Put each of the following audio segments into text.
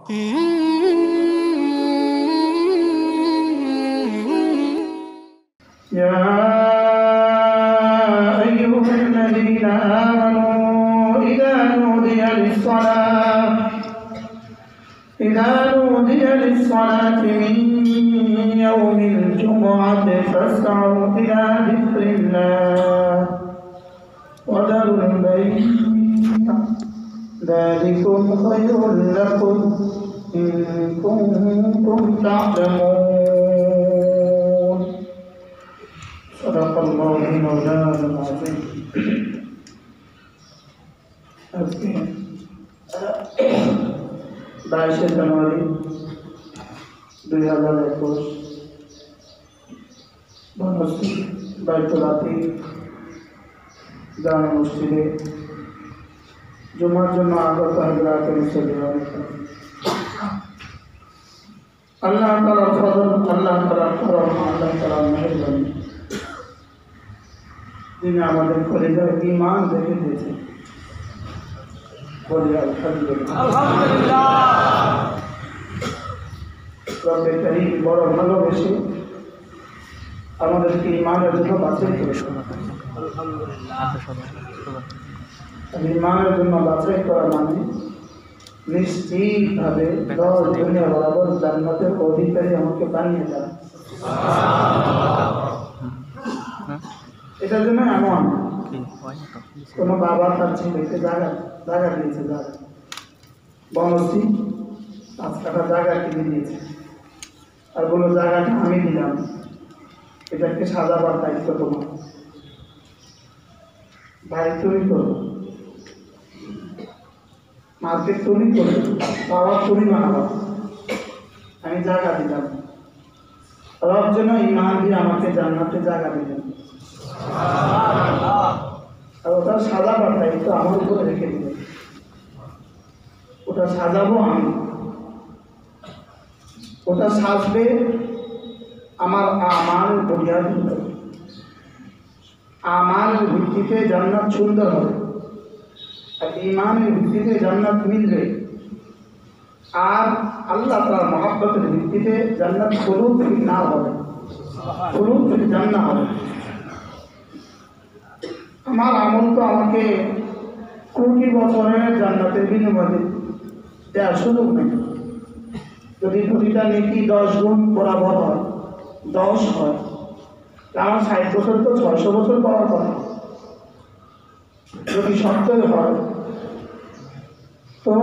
يا أيها الذين آمنوا إذا نودي للصلاة من يوم الجمعة فاسعوا إلى ذكر الله وذروا البيع ذلكم خير لكم إن كنتم تعلمون صدق الله مولانا العظيم আজকে 22 জানুয়ারি 2021 বনশ্রী বাইতুল আতিক জামে মসজিদে জুমার জন্য আগত হযরত মুসলিম আল্লাহ তাআলার ফজল, আল্লাহ তাআলার করম, আল্লাহ তাআলার মেহেরবানি যিনি আমাদের কলিজায় ঈমান রেখে দিয়েছেন। বলি আলহামদুলিল্লাহ। রব্বে কারীম বড় ভালোবেসে আমাদেরকে ঈমানের জন্য বাছাই করেছেন। ঈমানের জন্য বাছাই করা মানে নিশ্চিতভাবে 10 দুনিয়া বরাবর জান্নাতের অধিকারী আমাকে বানিয়ে দেন। এটার জন্য এমন কোন বাবা তার ছেলেকে জায়গা দিয়েছে, বনশ্রী 5 কাঠা জায়গা কিনে দিয়েছে আর বললো জায়গাটা আমি দিলাম, এটাকে সাজাবার দায়িত্ব তোমার। ভাই তুমি করো, মার্কেট তুমি করো, বাবা তুমি বানাবো, আমি জায়গা দিলাম। রব যেন ঈমান দিয়ে আমাকে জান্নাতে জায়গা দিলেন আর ওটা সাজাবার দায়িত্ব আমার উপরে রেখে দিলেন। ওটা সাজাবো আমি, ওটা সাজবে আমার আমালের বুনিয়াদ। আমালের ভিত্তিতে জান্নাত সুন্দর হবে আর ঈমানের ভিত্তিতে জান্নাত মিলবে। আর আল্লাহ তাআলার মহব্বতের ভিত্তিতে জান্নাত খুলুদ ফি নার হবে, খুলুদ ফি জান্নাহ হবে। আমার আমল তো আমাকে কোটি বছরের জান্নাতের বিনিময়ে দেওয়ার সুযোগ নেই। যদি প্রতিটা নেকি 10 গুণ বরাবর হয়, 10 হয়, আমার 60 বছর তো 600 বছর পাওয়ার কথা। যদি 70 হয় তো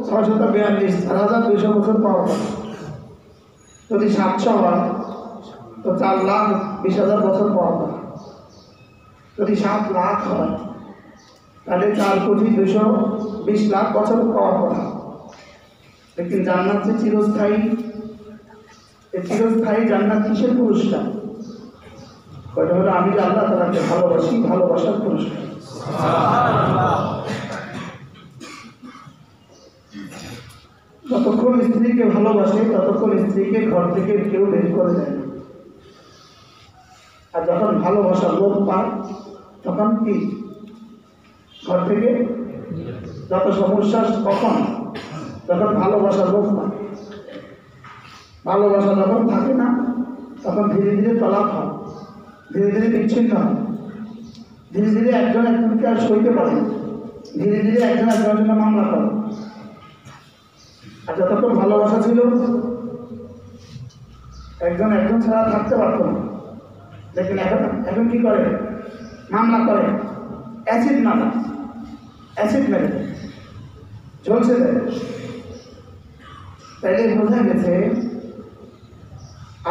642, 4200 বছর পাওয়ার কথা। যদি 700 হয় তো 4,20,000 বছর পাওয়ার কথা। যদি 7 লাখ হয় তাহলে 4,220,00,000 বছর পাওয়ার কথা। लेकिन জান্নাত যে চিরস্থায়ী, এই চিরস্থায়ী জান্নাত কিসের পুরস্কার? ওটা হলো আমি যে আল্লাহ তাআলাকে ভালোবাসি, ভালোবাসার পুরস্কার। যতক্ষণ স্ত্রীকে ভালোবাসে ততক্ষণ স্ত্রীকে ঘর থেকে কেউ বের করে দেয় না। আর যখন ভালোবাসার লোক পায় তখন কি ঘর থেকে যত সমস্যা, কখন যখন ভালোবাসার লোক পায়। ভালোবাসা যখন থাকে না তখন ধীরে ধীরে তলাক হয়, ধীরে ধীরে বিচ্ছিন্ন হয়, ধীরে ধীরে একজন একজনকে আর সইতে পারে না, ধীরে ধীরে একজন একজনের জন্য মামলা করে। আর যতক্ষণ ভালোবাসা ছিল একজন একজন ছাড়া থাকতে পারত না। লেকিন এখন কি করে? মামলা করে, অ্যাসিড মামলা, অ্যাসিড মেরে ঝলসে দেয়। তাইলে বোঝা গেছে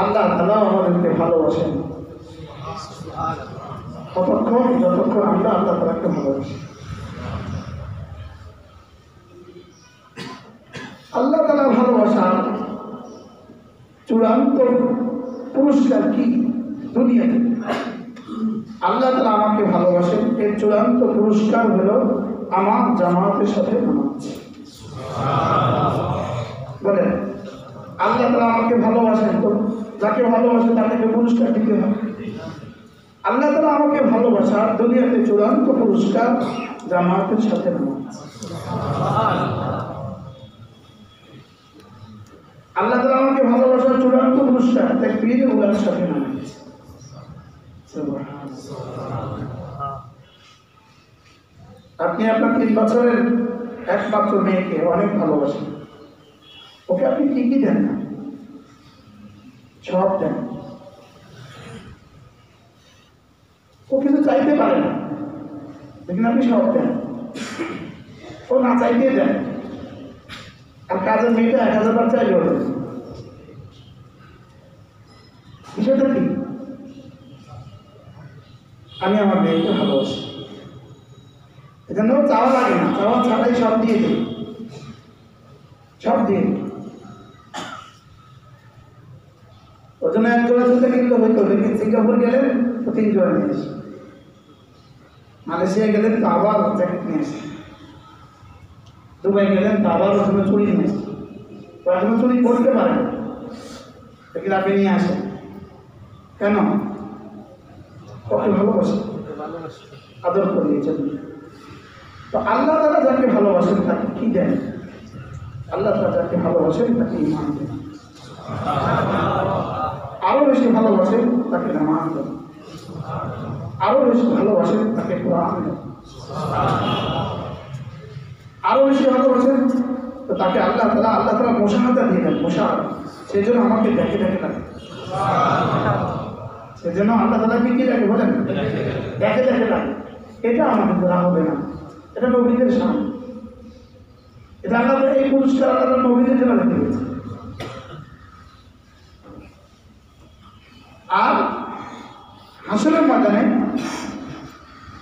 আল্লাহ তাআলা আমাদেরকে ভালোবাসেন ততক্ষণ যতক্ষণ আমরা আল্লাহ তাআলাকে ভালোবাসি। আল্লাহ তাআলা ভালোবাসার চূড়ান্ত পুরস্কার কি দুনিয়াতে? আল্লাহ তাআলা আমাকে ভালোবাসেন, এর চূড়ান্ত পুরস্কার হলো আমার জামাতের সাথে নামাজ। বলেন আল্লাহ তাআলা আমাকে ভালোবাসেন, তো যাকে ভালোবাসেন তাকে পুরস্কার দিতে হবে। আল্লাহ তাআলা আমাকে ভালোবাসার দুনিয়াতে চূড়ান্ত পুরস্কার জামাতের সাথে নামাজ। আল্লাহ তাআলা আমাকে ভালোবাসার চূড়ান্ত পুরস্কার তাকবীরে উলার সাথে নামিয়েছে। আপনি আপনার 3 বছরের একমাত্র মেয়েকে অনেক ভালোবাসেন, ওকে আপনি কি কি দেন না? সব দেন। ও কিছু চাইতে পারে না, लेकिन আপনি সব দেন। ও না চাইতে দেন। আর কাজের মেয়েটা 1000 বার চাইলে ওঠে। বিষয়টা কি? আমি আমার মেয়েকে ভালোবাসি, এজন্য চাওয়া লাগে না, চাওয়া ছাড়াই সব দিয়ে দিই, সব দিয়ে দিই। ওর জন্য 1 জোড়া জুতা কিনতে হইতো, লেকিন সিঙ্গাপুর গেলেন তো 3 জোড়া নিয়ে আসে, মালয়েশিয়া গেলেন তো আবার জ্যাকেট নিয়ে আসে, দুবাই গেলেন তো আবার ওখানে চুড়ি নিয়ে আসে। তো এখনো চুড়ি পড়তে পারে না, লেকিন আপনি নিয়ে আসেন কেন? ওকে ভালোবাসে, আদর করিয়েছেন। তো আল্লাহ তাআলা যাকে ভালোবাসেন তাকে কি দেন? আল্লাহ তাআলা যাকে ভালোবাসেন তাকে ঈমান দেন, আরো বেশি ভালোবাসেন তাকে নামাজ দেন, আরো বেশি ভালোবাসেন তাকে কোরআন দেন, আরো বেশি ভালোবাসেন তো তাকে আল্লাহ তাআলা মুশাহাদা দিয়ে দেন। মুশাহাদা, সেই জন্য আমাকে দেখে দেখে লাগে, সেজন্য আল্লাহ তাআলা কি লাগে বলেন? দেখে দেখে লাগে। এটা আমাদের দ্বারা হবে না, এটা নবীদের সামনে, এটা আল্লাহ এই পুরস্কার আল্লাহ নবীদের জন্য রেখে দিয়েছে। আর হাসরের ময়দানে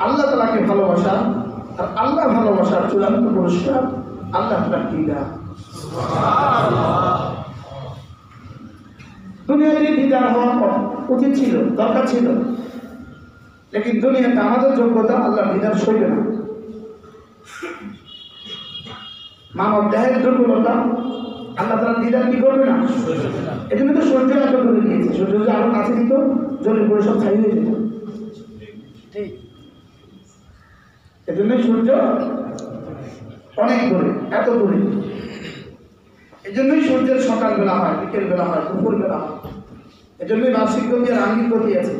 আল্লাহ তাআলাকে ভালোবাসা আর আল্লাহ ভালোবাসার চূড়ান্ত পুরস্কার আল্লাহ তাআলা কি দেয়? দুনিয়াতে দিদার হওয়া উচিত ছিল, দরকার ছিল, লেকিন দুনিয়াতে আমাদের যোগ্যতা আল্লাহ দিদার সইবে না। মানব দেহের দুর্বলতা আল্লাহ তাআলা দিদার কি করবে না? এই জন্য তো সূর্য এত দূরে গিয়েছে, সূর্য যদি আরো কাছে দিত জ্বলে পুরো সব ছাই হয়ে যেত। ঠিক এই জন্যই সূর্য অনেক দূরে, এত দূরে। এই জন্যই সূর্যের সকালবেলা হয়, বিকেল বেলা হয়, দুপুর বেলা হয়। এই জন্যই বার্ষিক গতি আর আঙ্গিক গতি আছে।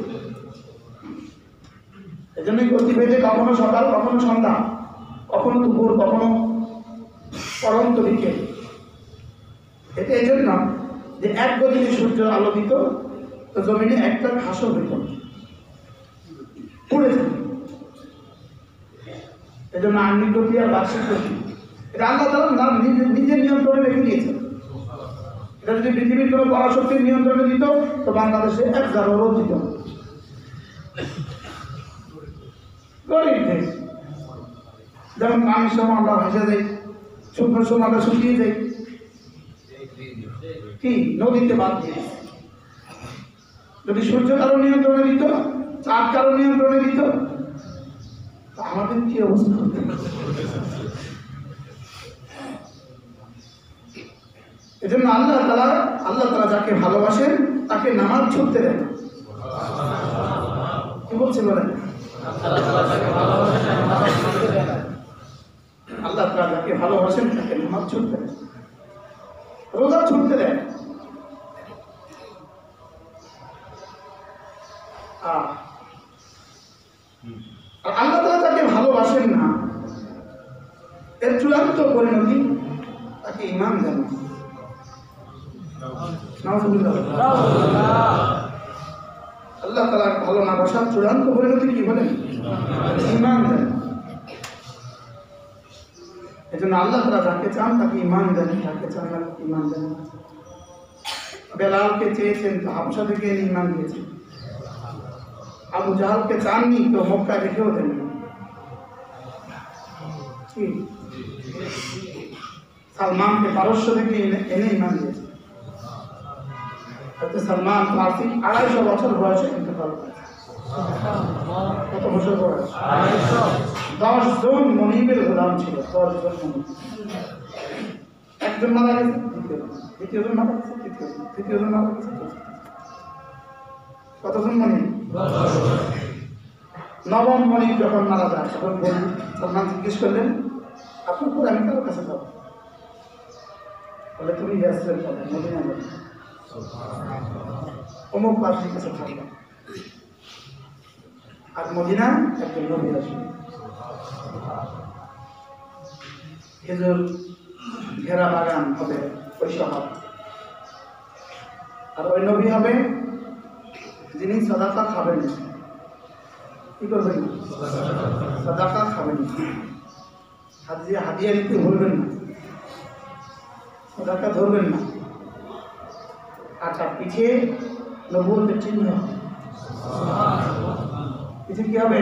এই জন্যই গতিভেদে কখনো সকাল, কখনো সন্ধ্যা, কখনো দুপুর, কখনো পরন্ত বিকেল। এটা এই জন্য যে এক গতিতে সূর্য আলো দিত তো জমিনে একটা ঘাসও হইত পড়ে যেত। এই জন্য আঙ্গিক গতি আর বার্ষিক গতি এটা আল্লাহ তাআলা নিজের নিয়ন্ত্রণে রেখে দিয়েছে। এটা যদি পৃথিবীর কোনো পরাশক্তির নিয়ন্ত্রণে দিত তো বাংলাদেশে 1000 রোদ দিত। গরিব দেশ, যেমন পানির সময় আমরা ভেসে যাই, শুকনোর সময় আমরা শুকিয়ে যাই, কি নদীতে বাদ দিয়ে। যদি সূর্য কারো নিয়ন্ত্রণে দিত, চাঁদ কারো নিয়ন্ত্রণে দিত, আমাদের কি অবস্থা হতো? এই জন্য আল্লাহ তাআলা যাকে ভালোবাসেন তাকে নামাজ ছুটতে দেন। কি বলছে বলেন? আল্লাহ তাআলা যাকে ভালোবাসেন তাকে নামাজ ছুটতে দেন, রোজা ছুটতে দেন। আর আল্লাহ তাআলা যাকে ভালোবাসেন না এর চূড়ান্ত পরিণতি তাকে ঈমান দেন। আল্লাহ তাআলার ভালো না বাসার চূড়ান্ত পরিণতি কি বলেন? ঈমান দেন। এই জন্য আল্লাহ তাআলা যাকে চান তাকে ঈমান দেন, যাকে চান তাকে ঈমান দেন। বেলালকে চেয়েছেন তো হাবশা থেকে ঈমান দিয়েছেন, আবু জাহালকে চাননি তো মক্কা রেখেও দেন। সালমানকে পারস্য থেকে এনে ঈমান দিয়েছে। সালমান ফার্সি 250 বছর বয়সে ইন্তেকাল করেছে। কত বছর বয়স? 10 জন মনিবের গোলাম ছিল, 10 জন মনিব। একজন মারা গেছে, দ্বিতীয়জন মারা গেছে, তৃতীয়জন মারা গেছে। কতজন মনিব? 9ম মনিব যখন মারা যায় তখন সালমান জিজ্ঞেস করলেন, আপনার পরে আমি কারোর কাছে যাবো? বলে তুমি ইয়াসরির যাবে, মদিনা যাবে। অমুক পাত্রীর কাছে থাকবে, আর মদিনায় একজন নবী আসবে, খেজুর ঘেরা বাগান হবে ওই শহর। আর ওই নবী হবে যিনি সাদাকা খাবেন। কি করবেন? সাদাকা খাবেন, হাদিয়া নিতে ভুলবেন না, সাদাকা ধরবেন না। আর তার পিঠে নবুয়তের চিহ্ন, পিঠে কি হবে?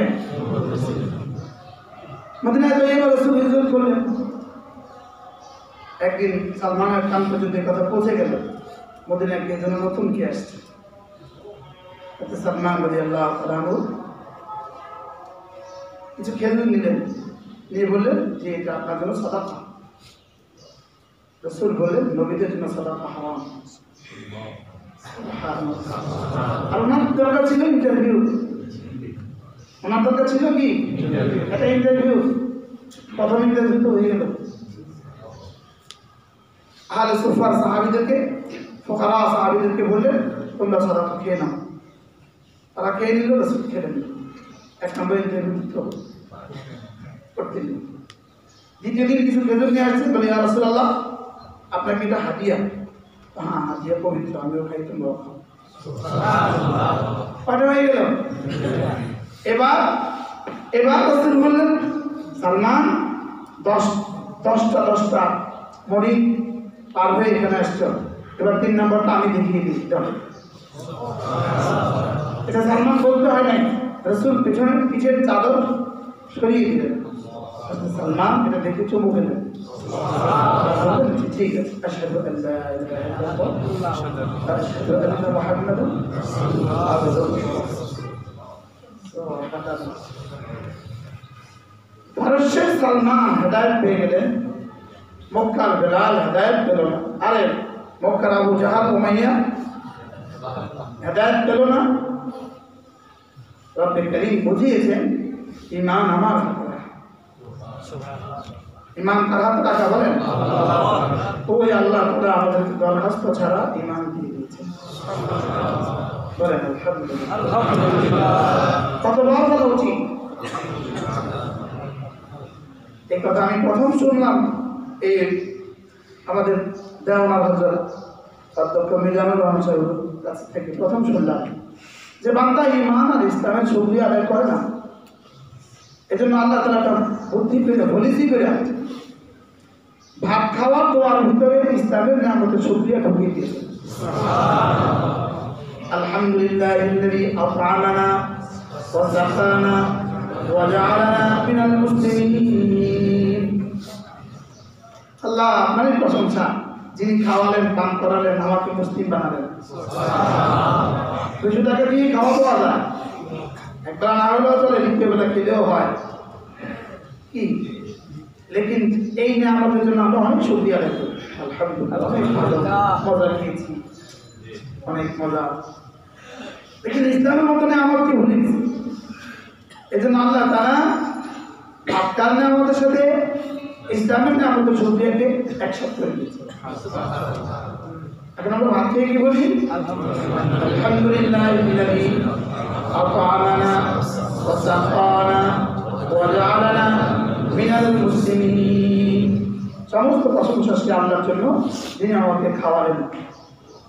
মদিনায় তো এবার রাসূল হিজরত করলেন। একদিন সালমানের কান পর্যন্ত কথা পৌঁছে গেল, মদিনায় কে যেন নতুন কে আসছে। সালমান রাদিয়াল্লাহু তাআলা আনহু কিছু খেজুর নিলেন, নিয়ে বললেন যে এটা আপনার জন্য সাদাকা। রাসূল বললেন নবীদের জন্য সাদাকা হারাম। আর ওনার দরকার ছিল ইন্টারভিউ, ওনার দরকার ছিল কি একটা ইন্টারভিউ। প্রথম ইন্টারভিউ তো হয়ে গেল। আহলে সুফার সাহাবীদেরকে, ফুকারা সাহাবীদেরকে বললেন তোমরা সাদাকা খেয়ে নাও। তারা খেয়ে নিল, রাসূল খেলেন। এক নম্বর ইন্টারভিউ দিতে হবে, করতে নিল। দ্বিতীয় দিন কিছু খেজুর নিয়ে আসছে, বলে ইয়া রাসূলুল্লাহ আপনাকে এটা হাদিয়া। হ্যাঁ হাদিয়া পবিত্র, আমিও খাই, তোমরাও খাও। পাঠা হয়ে গেল। এবার রাসূল বললেন সালমান 10টা মরিচ পার হয়ে এখানে আসছো, এবার 3 নম্বরটা আমি দেখিয়ে দিই। এটা সালমান বলতে হয় নাই, রাসূল পিঠের চাদর সরিয়ে দিলেন। সালমান এটা দেখে চুমু খেলেন। ঠিক আছে, আশহাদু আল্লা ইলাহা ইল্লাল্লাহ আশহাদু আন্না মুহাম্মাদান পারস্যের সালমান হেদায়েত পেয়ে গেলেন, মক্কার বেলাল হেদায়েত পেল না। আরে মক্কার আবু জাহাল উমাইয়া হেদায়েত পেল না। রব্বে করিম বুঝিয়েছেন ঈমান আমার হাতে। ঈমান কার হাতে রাখা বলেন? ওই আল্লাহ তাআলা আমাদেরকে দরখাস্ত ছাড়া ঈমান দিয়ে দিয়েছেন। বলেন আলহামদুলিল্লাহ। কত বড় কথা উচিত। এই কথা আমি প্রথম শুনলাম এই আমাদের দেওয়ানা হযরত অধ্যক্ষ মিজানুর রহমান সাহেবের কাছ থেকে প্রথম শুনলাম যে বান্দা ঈমান আর ইসলামের শুকরিয়া আদায় করে না। এজন্য আল্লাহ তাআলা একটা বুদ্ধি করে পলিসি করে ভাত খাওয়ার দোয়ার ভিতরে ইসলামের নিয়ামতের শুকরিয়া ঢুকিয়ে দিয়েছে। আলহামদুলিল্লাহিল্লাযী আত'আমানা ওয়া সাকানা ওয়া জা'আলানা মিনাল মুসলিমিন। আল্লাহ আপনারই প্রশংসা, যিনি খাওয়ালেন, পান করালেন, আমাকে মুসলিম বানালেন। 200 টাকা দিয়ে খাওয়া পাওয়া যায়, একবার না হলেও চলে, নিত্যবেলা খেলেও হয় কি। লেকিন এই নিয়ামতের জন্য আমরা অনেক শুকরিয়া আদায় করি। আলহামদুলিল্লাহ, অনেক মজা খেয়েছি, অনেক মজা। লেকিন ইসলামের মতো নিয়ামতকে ভুলে গেছি। এই জন্য আল্লাহ তাআলা আপনার নিয়ামতের সাথে ইসলামের নিয়ামতের শুকরিয়াকে একসাথে করে দিয়েছে। এখন আমরা ভাত খেয়ে কি বলি? আলহামদুলিল্লাহিল্লাযী আত'আমানা ওয়া সাকানা ওয়া জা'আলানা মিনাল মুসলিমিন। সমস্ত প্রশংসা সে আল্লাহর জন্য, যিনি আমাকে খাওয়ালেন,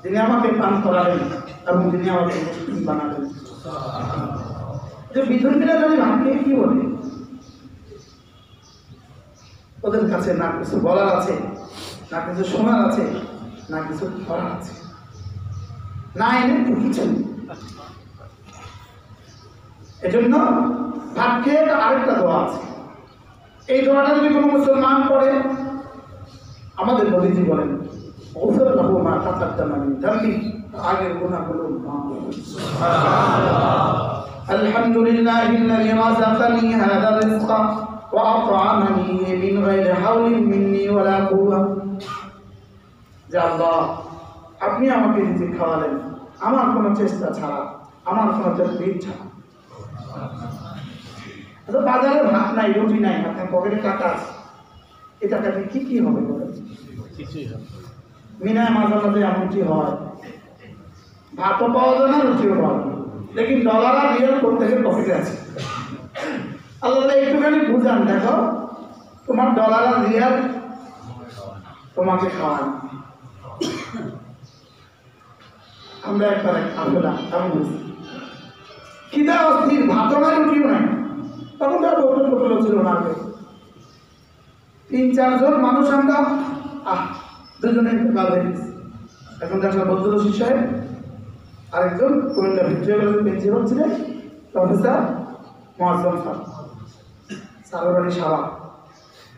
যিনি আমাকে পান করালেন এবং যিনি আমাকে মুসলিম বানালেন। যে বিধর্মীরা যদি ভাত খেয়ে কি বলে, ওদের কাছে না কিছু বলার আছে, না কিছু শোনার আছে, না কিছু করার আছে, না এনে তো কিছু নেই। এজন্য ভাত খেয়ে আরেকটা দোয়া আছে। এই দোয়াটা যদি কোনো মুসলমান পড়ে, আমাদের নবীজি বলেন ওফর লাহু মা তাকাদ্দামা মিন যামবি, আগের গুনাহগুলো মাফ হবে। আলহামদুলিল্লাহিল্লাযী রাযাকানি হাযা রিজকা ওয়া আত'আমানি মিন গায়রি হাওলিন মিন্নি ওয়ালা কুওয়া। যে আল্লাহ আপনি আমাকে রিজিক খাওয়ালেন আমার কোনো চেষ্টা ছাড়া, আমার কোনো তদবির ছাড়া। আচ্ছা বাজারে ভাত নাই, রুটি নাই, আপনার পকেটে টাকা আছে, এই টাকা দিয়ে কি কি হবে বলেন? কিছুই হবে। মিনায় মাঝে মাঝে এমনটি হয়, ভাতও পাওয়া যায় না, রুটিও পাওয়া যায়, লেকিন ডলার আর রিয়াল প্রত্যেকের পকেটে আছে। আল্লাহ একটুখানি বুঝান, দেখো তোমার ডলার আর রিয়াল তোমাকে খাওয়ান। আমরা একবার আসলে এমন বুঝি খিদা অস্থির, ভাতও নাই রুটিও নাই, তখন তো হোটেল টোটেলও ছিল না আগে। 3-4 জন মানুষ আমরা দুজনে কাল হয়ে গেছি। এখন দেখা বদরুল রশিদ সাহেব, আরেকজন কুমিল্লা ভিক্টোরিয়া কলেজের প্রিন্সিপাল ছিলেন প্রফেসর মোয়াজ্জম স্যার, স্যারের বাড়ি সাবা।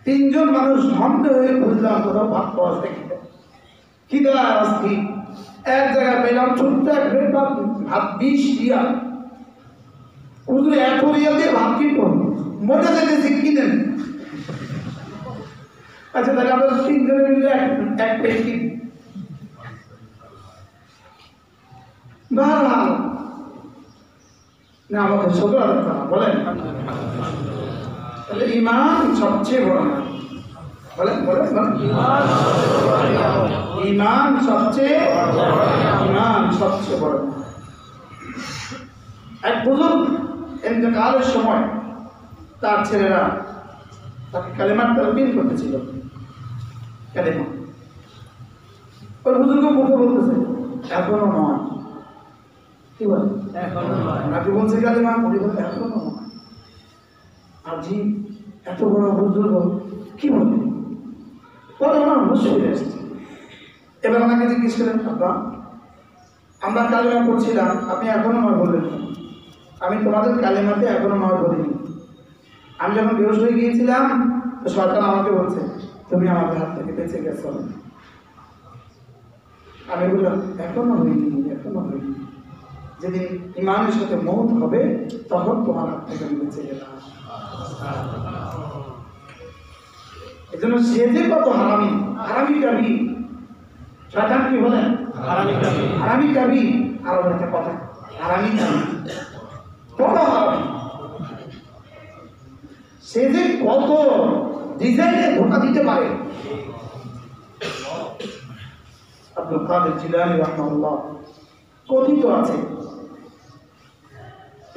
3 জন মানুষ ধন্ত হয়ে বুঝলাম কোথাও ভাত পাওয়া যায় কিনা, খিদা অস্থির। এক জায়গায় পেলাম ছোট্ট এক প্লেট ভাত, 20 রিয়াল। হুজুর 1 রিয়াল দিয়ে ভাত কিনবো, মজা যেতেছি কিনেন। আচ্ছা তাহলে আমরা 3 জনে মিলে এক প্লেট কিনি। ভালো না আমাদের ছোট আলোচনা বলেন, তাহলে ইমান সবচেয়ে বড় না, বলেন বলেন ইমান সবচেয়ে বড়। এক বুজুর্গ ইন্তেকালের সময় তার ছেলেরা তাকে কালেমার তালকিন করতেছিল। কালেমা ওই বুজুর্গ মুখে বলতেছে এখনো নয়, কি বলে এখনো নয়, নাকি বলছে কালেমা পড়ি বলতে এখনো নয়। আজি এত বড় বুজুর্গ কি বলে, পরে আমার হুঁশ ফিরে আসছে। এবার আমাকে জিজ্ঞেস করেন, আব্বা আমরা কালেমা পড়ছিলাম, আপনি এখনো নয় বললেন। আমি তোমাদের কালেমাতে এখনো নয় বলিনি। আমি যখন বেহুশ হয়ে গিয়েছিলাম তো সরকার আমাকে বলছে তুমি আমাদের হাত থেকে বেঁচে গেছো। আমি বললাম এখনো হইনি, যেদিন ইমানের সাথে মৌত হবে তখন তোমার হাত থেকে আমি বেঁচে গেলাম। এই জন্য সে যে কত হারামি কাবি, শয়তান কি বলেন হারামি কাবি। আরো একটা কথা, হারামি কাবি বড় হারামি, সে যে কত ডিজাইনে ধোকা দিতে পারে। আব্দুল কাদের জিলানী রাহমাহুল্লাহ কথিত আছে,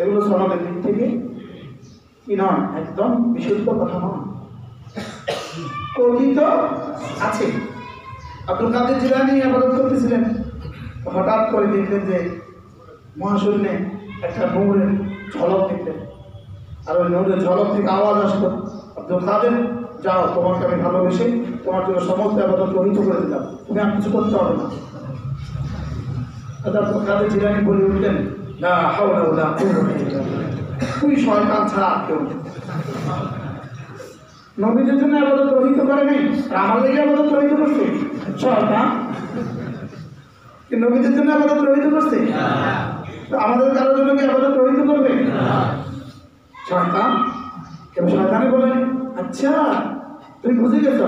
এগুলো সনদের দিক থেকে কি নয়, একদম বিশুদ্ধ কথা নয়, কথিত আছে। আব্দুল কাদের জিলানী ইবাদত করতেছিলেন, হঠাৎ করে দেখলেন যে মহাশূন্যে একটা নূরের ঝলক দেখলেন, আর ওই নূরের ঝলক থেকে আওয়াজ আসতো, আব্দুল কাদের যাও, তোমাকে আমি ভালোবেসে তোমার জন্য সমস্ত ইবাদত গ্রহীত করে দিলাম, তুমি আর কিছু করতে হবে না। আব্দুল কাদের জিলানী বলে উঠলেন লা হাওলা ওয়ালা কুওয়াতা ইল্লা বিল্লাহ, তুই শয়তান ছাড়া আর কেউ নেই। নবীদের জন্য ইবাদত গ্রহীত করে নাই, আমার লেগে ইবাদত গ্রহীত করছে শয়তান, কি নবীদের জন্য ইবাদত গ্রহীত করছে? আমাদের কারোর জন্য কি ইবাদত গ্রহীত করবে? শয়তান। কেন শয়তানে বলে আচ্ছা তুই বুঝে গেছ,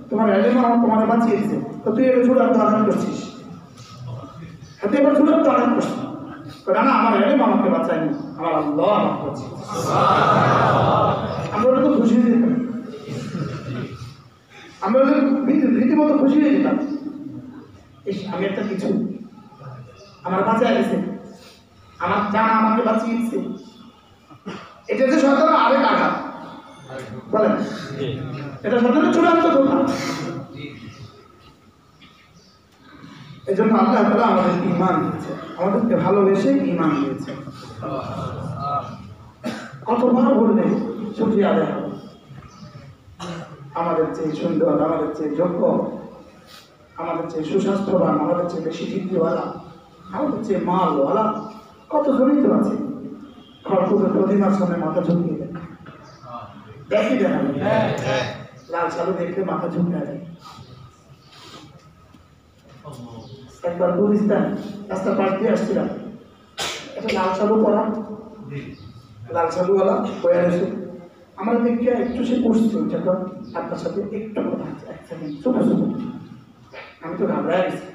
তোমার এলেমা তোমার বাঁচিয়েছে, তো তুই এবার ছোট তো আঘাত করছিস, হাতে এবার ছোট তো আঘাত করছিস। না আমার এলেম আমাকে বাঁচায়নি, আমার আল্লাহ আমাকে বাঁচিয়ে। আমরা ওটা তো খুশি হয়ে যেতাম, আমরা রীতিমতো খুশি হয়ে যেতাম, আমি একটা কিছু আমার বাঁচায় গেছে, আমার জানা আমাকে বাঁচিয়েছে। এটা যে শয়তানের আরেক আঘাত, বলেন এটা শয়তানের চূড়ান্ত ধোঁকা। এই জন্য আল্লাহ তাআলা আমাদের ঈমান দিয়েছে, আমাদেরকে ভালোবেসে ঈমান দিয়েছে। কতবার বললে শুকরিয়া আদায় হবে। আমাদের চেয়ে সুন্দর, আমাদের চেয়ে যোগ্য, আমাদের চেয়ে সুস্বাস্থ্যবান, আমাদের চেয়ে বেশি ডিগ্রিওয়ালা, আমাদের চেয়ে মালওয়ালা কতজনই তো আছে। খড়কুটোর প্রতিমার সামনে মাথা ঝুঁকিয়ে দেয়, দেখি দেন লাল সালু দেখলে মাথা ঝুঁকে যায়। একবার গুলিস্তান রাস্তা পাশ দিয়ে আসছিলাম, একটা লাল সালু পরা, লাল সালুওয়ালা বয়ে আসে, আমার দেখে একটু সে বসছে, যখন আপনার সাথে একটু কথা আছে, 1 সেকেন্ড ছোট ছোট, আমি তো ঘাবড়ায় গেছি।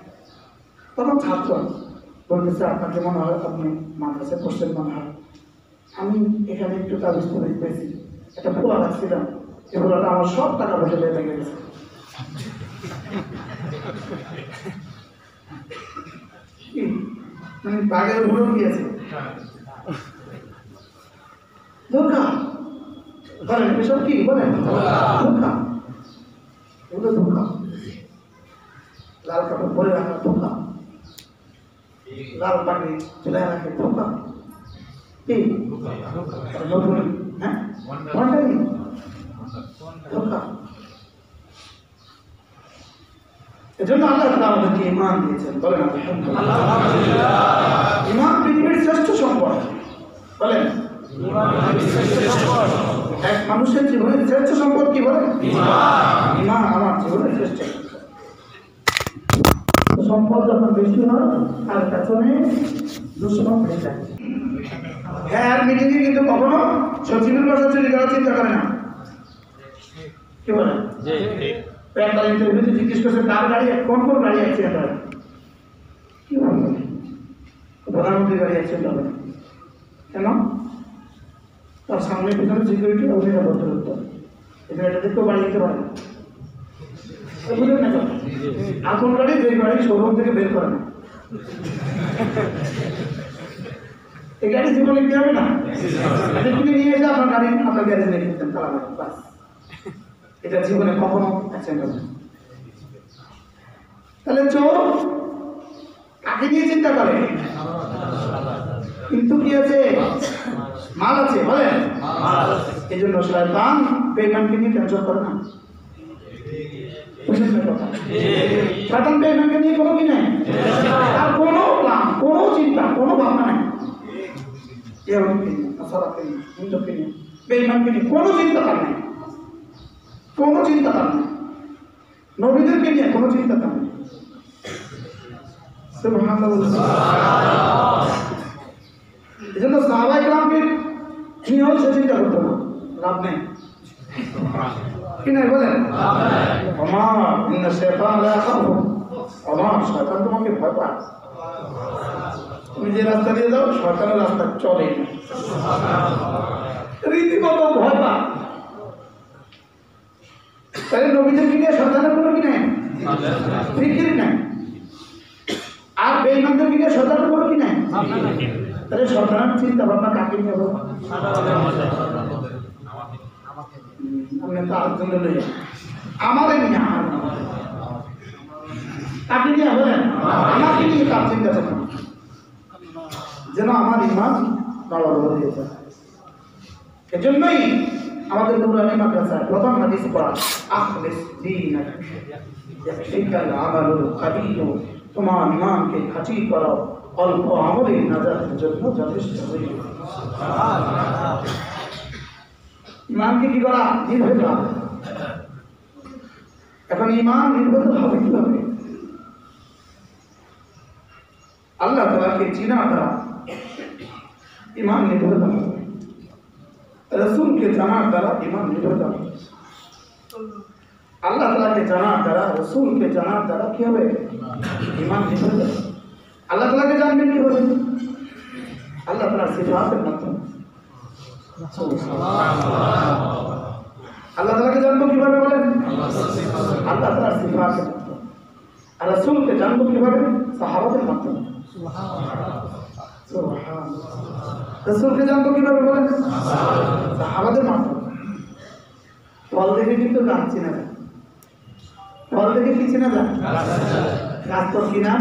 তখন ছাত্র বলতেছে আপনাকে মনে হয় আপনি মাদ্রাসায় পড়ছেন মনে হয়, আমি এখানে একটু তাবিজ করে পেয়েছি, একটা পোলা রাখছিলাম, এই পোলাটা আমার সব টাকা পয়সা দিয়ে লেগে গেছে। মানে বাঘের উপরেও গিয়েছে ধোকা বলেন, এসব কি বলেন? ধোকা, এগুলো ধোকা। লাল কাপড় পরে রাখা ধোকা, লাল পাগড়ি চলে রাখে ধোকা। কি নতুন? হ্যাঁ, ধোকা। এজন্য আল্লাহ তাআলা আমাদেরকে ঈমান দিয়েছেন। বলেন আলহামদুলিল্লাহ। ঈমান পৃথিবীর শ্রেষ্ঠ সম্পদ। বলেন এক মানুষের জীবনের শ্রেষ্ঠ সম্পদ কি? বলেন ঈমান। আমার জীবনের শ্রেষ্ঠ সম্পদ। যখন বেশি হয় তার পেছনে দুশ্মন হয়ে যায়। হ্যাঁ, মিটিংয়ে কিন্তু কখনো সচিবের কথা চুরি করার চিন্তা করে না। কি বলেন? ইন্টারভিউতে জিজ্ঞেস করছে কার গাড়ি, কোন কোন গাড়ি অ্যাক্সিডেন্ট হয়? কি বলবেন? প্রধানমন্ত্রী গাড়ি অ্যাক্সিডেন্ট হবে কেন? তার সামনে পিছনে সিকিউরিটি অনিরাপত্তা উত্তর, এখানে এটা দেখতেও বাড়ি দিতে পারে না। বুঝলেন না কথা? এখন গাড়ি যে গাড়ি শোরুম থেকে বের করে না, এই গাড়ি জীবনে কি হবে না? কিনে নিয়ে এসে আপনার গাড়ি আপনার গ্যারেজে রেখে দিতেন, তারা বাস। এটা জীবনে কখনো অ্যাক্সিডেন্ট হবে। তাহলে চোর কাকে নিয়ে চিন্তা করে? কিন্তু কি আছে? মাল আছে। বলেন এই জন্য শয়তান বেঈমানকে নিয়ে টেনশন করে না। শয়তান বেঈমানকে নিয়ে কোনো কি নেই, আর কোনো প্ল্যান, কোনো চিন্তা, কোনো ভাবনা নেই। ইহুদিকে নিয়ে, নাসারাকে নিয়ে, হিন্দুকে নিয়ে, বেঈমানকে নিয়ে কোনো চিন্তা তার নেই, কোনো চিন্তা তার নেই। নবীদেরকে নিয়ে কোনো চিন্তা তার নেই। এই জন্য সাহাবায়ে কেরামকে নিয়েও সে চিন্তা করতো না, লাভ নেই। কি নাই বলেন? শয়তান তোমাকে ভয় পায়। তুমি যে রাস্তা দিয়ে যাও শয়তানের রাস্তা চলে রীতিমতো ভয় পায়। তাহলে নবীদেরকে নিয়ে শয়তানের কোনো কি নেই, ফিকির নাই। আর বেঈমানদেরকে নিয়ে শয়তানের কোনো কি নেই। তাহলে শয়তানের চিন্তা ভাবনা কাকে নিয়ে হবে? আমি তো আরেকজনে লই আমারে নিয়ে, কাকে নিয়ে বলেন? আমাকে নিয়ে তার চিন্তা থাকে যেন আমার ঈমান নড়বড় হয়ে যায়। এজন্যই আমাদের নুরানি মাদ্রাসায় প্রথম হাদিস পড়া, আখলিস দীনাক ইয়াকফিকাল আমালুল কলিল। তোমার ঈমানকে খাঁটি করো, অল্প আমলে নাজাতের জন্য যথেষ্ট হয়ে যাবে। ঈমানকে কি করা? নির্ভেদ করা। এখন ঈমান নির্ভেদ হবে কিভাবে? আল্লাহ তাআলাকে চিনা দ্বারা ঈমান নির্ভেদ হবে, রসুলকে জানার দ্বারা ঈমান নির্ভেদ হবে। আল্লাহ তাআলাকে জানার দ্বারা, রসুলকে জানার দ্বারা কি হবে? ঈমান নির্ভেদ হবে। আল্লাহ তাআলাকে জানবেন কিভাবে? আল্লাহ তাআলার সিফাতের মাধ্যমে। আল্লাহ তাআলাকে জানবো কিভাবে বলেন? আল্লাহ তাআলার সিফাতের মাধ্যমে। আর রাসূলকে জানবো কিভাবে? সাহাবাদের মাধ্যমে। রাসূলকে জানবো কিভাবে বলেন? সাহাবাদের মাধ্যমে। ফল দেখে কিন্তু গাছ চেনা যায়। ফল দেখে কি চেনা যায়? গাছ তো কিনা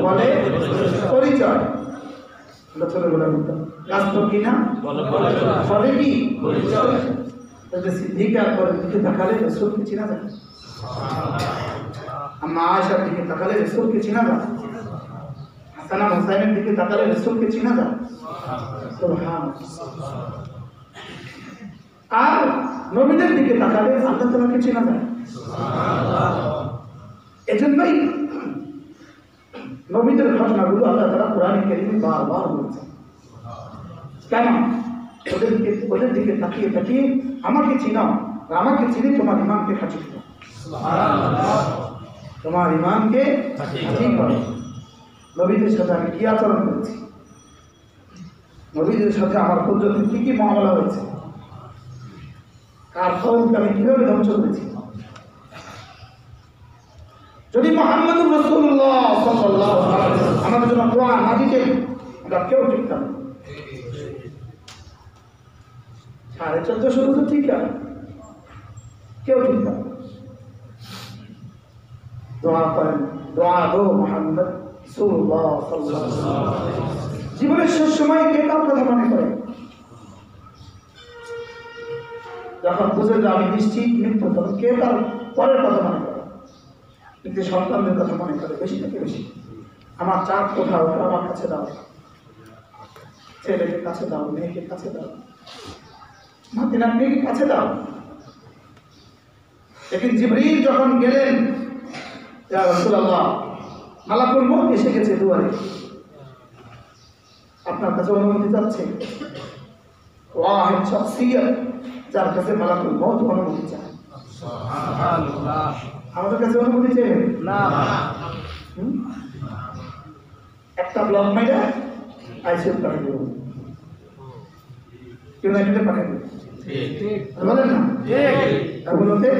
ফলে পরিচয়। গাছ তো কিনা ফলে কি পরিচয়। সিদ্দিকার করে দিকে তাকালে রাসূলকে চেনা যায়। আম্মা আয়েশার দিকে তাকালে রাসূলকে চেনা যায়। হাসান হুসাইনের দিকে তাকালে রাসূলকে চেনা যায়। সুবহানাল্লাহ। আর নবীদের দিকে তাকালে আল্লাহ তাআলাকে চেনা যায়। সুবহানাল্লাহ। এজন্যই নবীদের ঘটনাগুলো আল্লাহ তাআলা কোরআনে কারীমে বারবার বলেছেন। কেন? ওদের দিকে তাকিয়ে তাকিয়ে আমাকে চিনাও, আমাকে চিনে তোমার ঈমানকে খাঁটি করো। সুবহানাল্লাহ। তোমার ঈমানকে খাঁটি করো। নবীদের সাথে আমি কি আচরণ করেছি, নবীদের সাথে আমার পর্যন্ত কি কি মামলা হয়েছে, কার ফলকে আমি কিভাবে ধ্বংস করেছি, যদি মুহাম্মদুর রাসূলুল্লাহ সাল্লাল্লাহু আলাইহি ওয়াসাল্লাম আমাদের জন্য দোয়া না দিতেন আমরা কেউ টিকতাম না। 1450 বছর ঠিক আছে, কেউ টিকতাম না। দোয়া করেন, দোয়া দো মুহাম্মদ রাসূলুল্লাহ সাল্লাল্লাহু আলাইহি ওয়াসাল্লাম। জীবনের শেষ সময় কে কার কথা মনে করে? যখন বুঝে যে আমি নিশ্চিত মৃত্যু, তখন কে তার পরের কথা মনে করে? কিন্তু সন্তানদের কথা মনে করে বেশি থেকে বেশি। আমার চাঁদ কোথাও, আমার কাছে দাও, ছেলেকে কাছে দাও, মেয়েকে কাছে দাও, নাতিনার মেয়েকে কাছে দাও। लेकिन जिब्रील যখন গেলেন, ইয়া রাসূলুল্লাহ, মালাকুল মউত এসে গেছে দুয়ারে, আপনার কাছে অনুমতি চাচ্ছে। ওয়াহিদ শখসিয়ত যার কাছে মালাকুল মউত অনুমতি চায়। সুবহানাল্লাহ। আমাদের কাছে অনুমতি চাই না। একটা ব্লক মাইরা আইসিইউ পাঠিয়ে দেব, ইউনাইটেডে পাঠিয়ে দেব। ঠিক বলেন না? ঠিক। তারপরে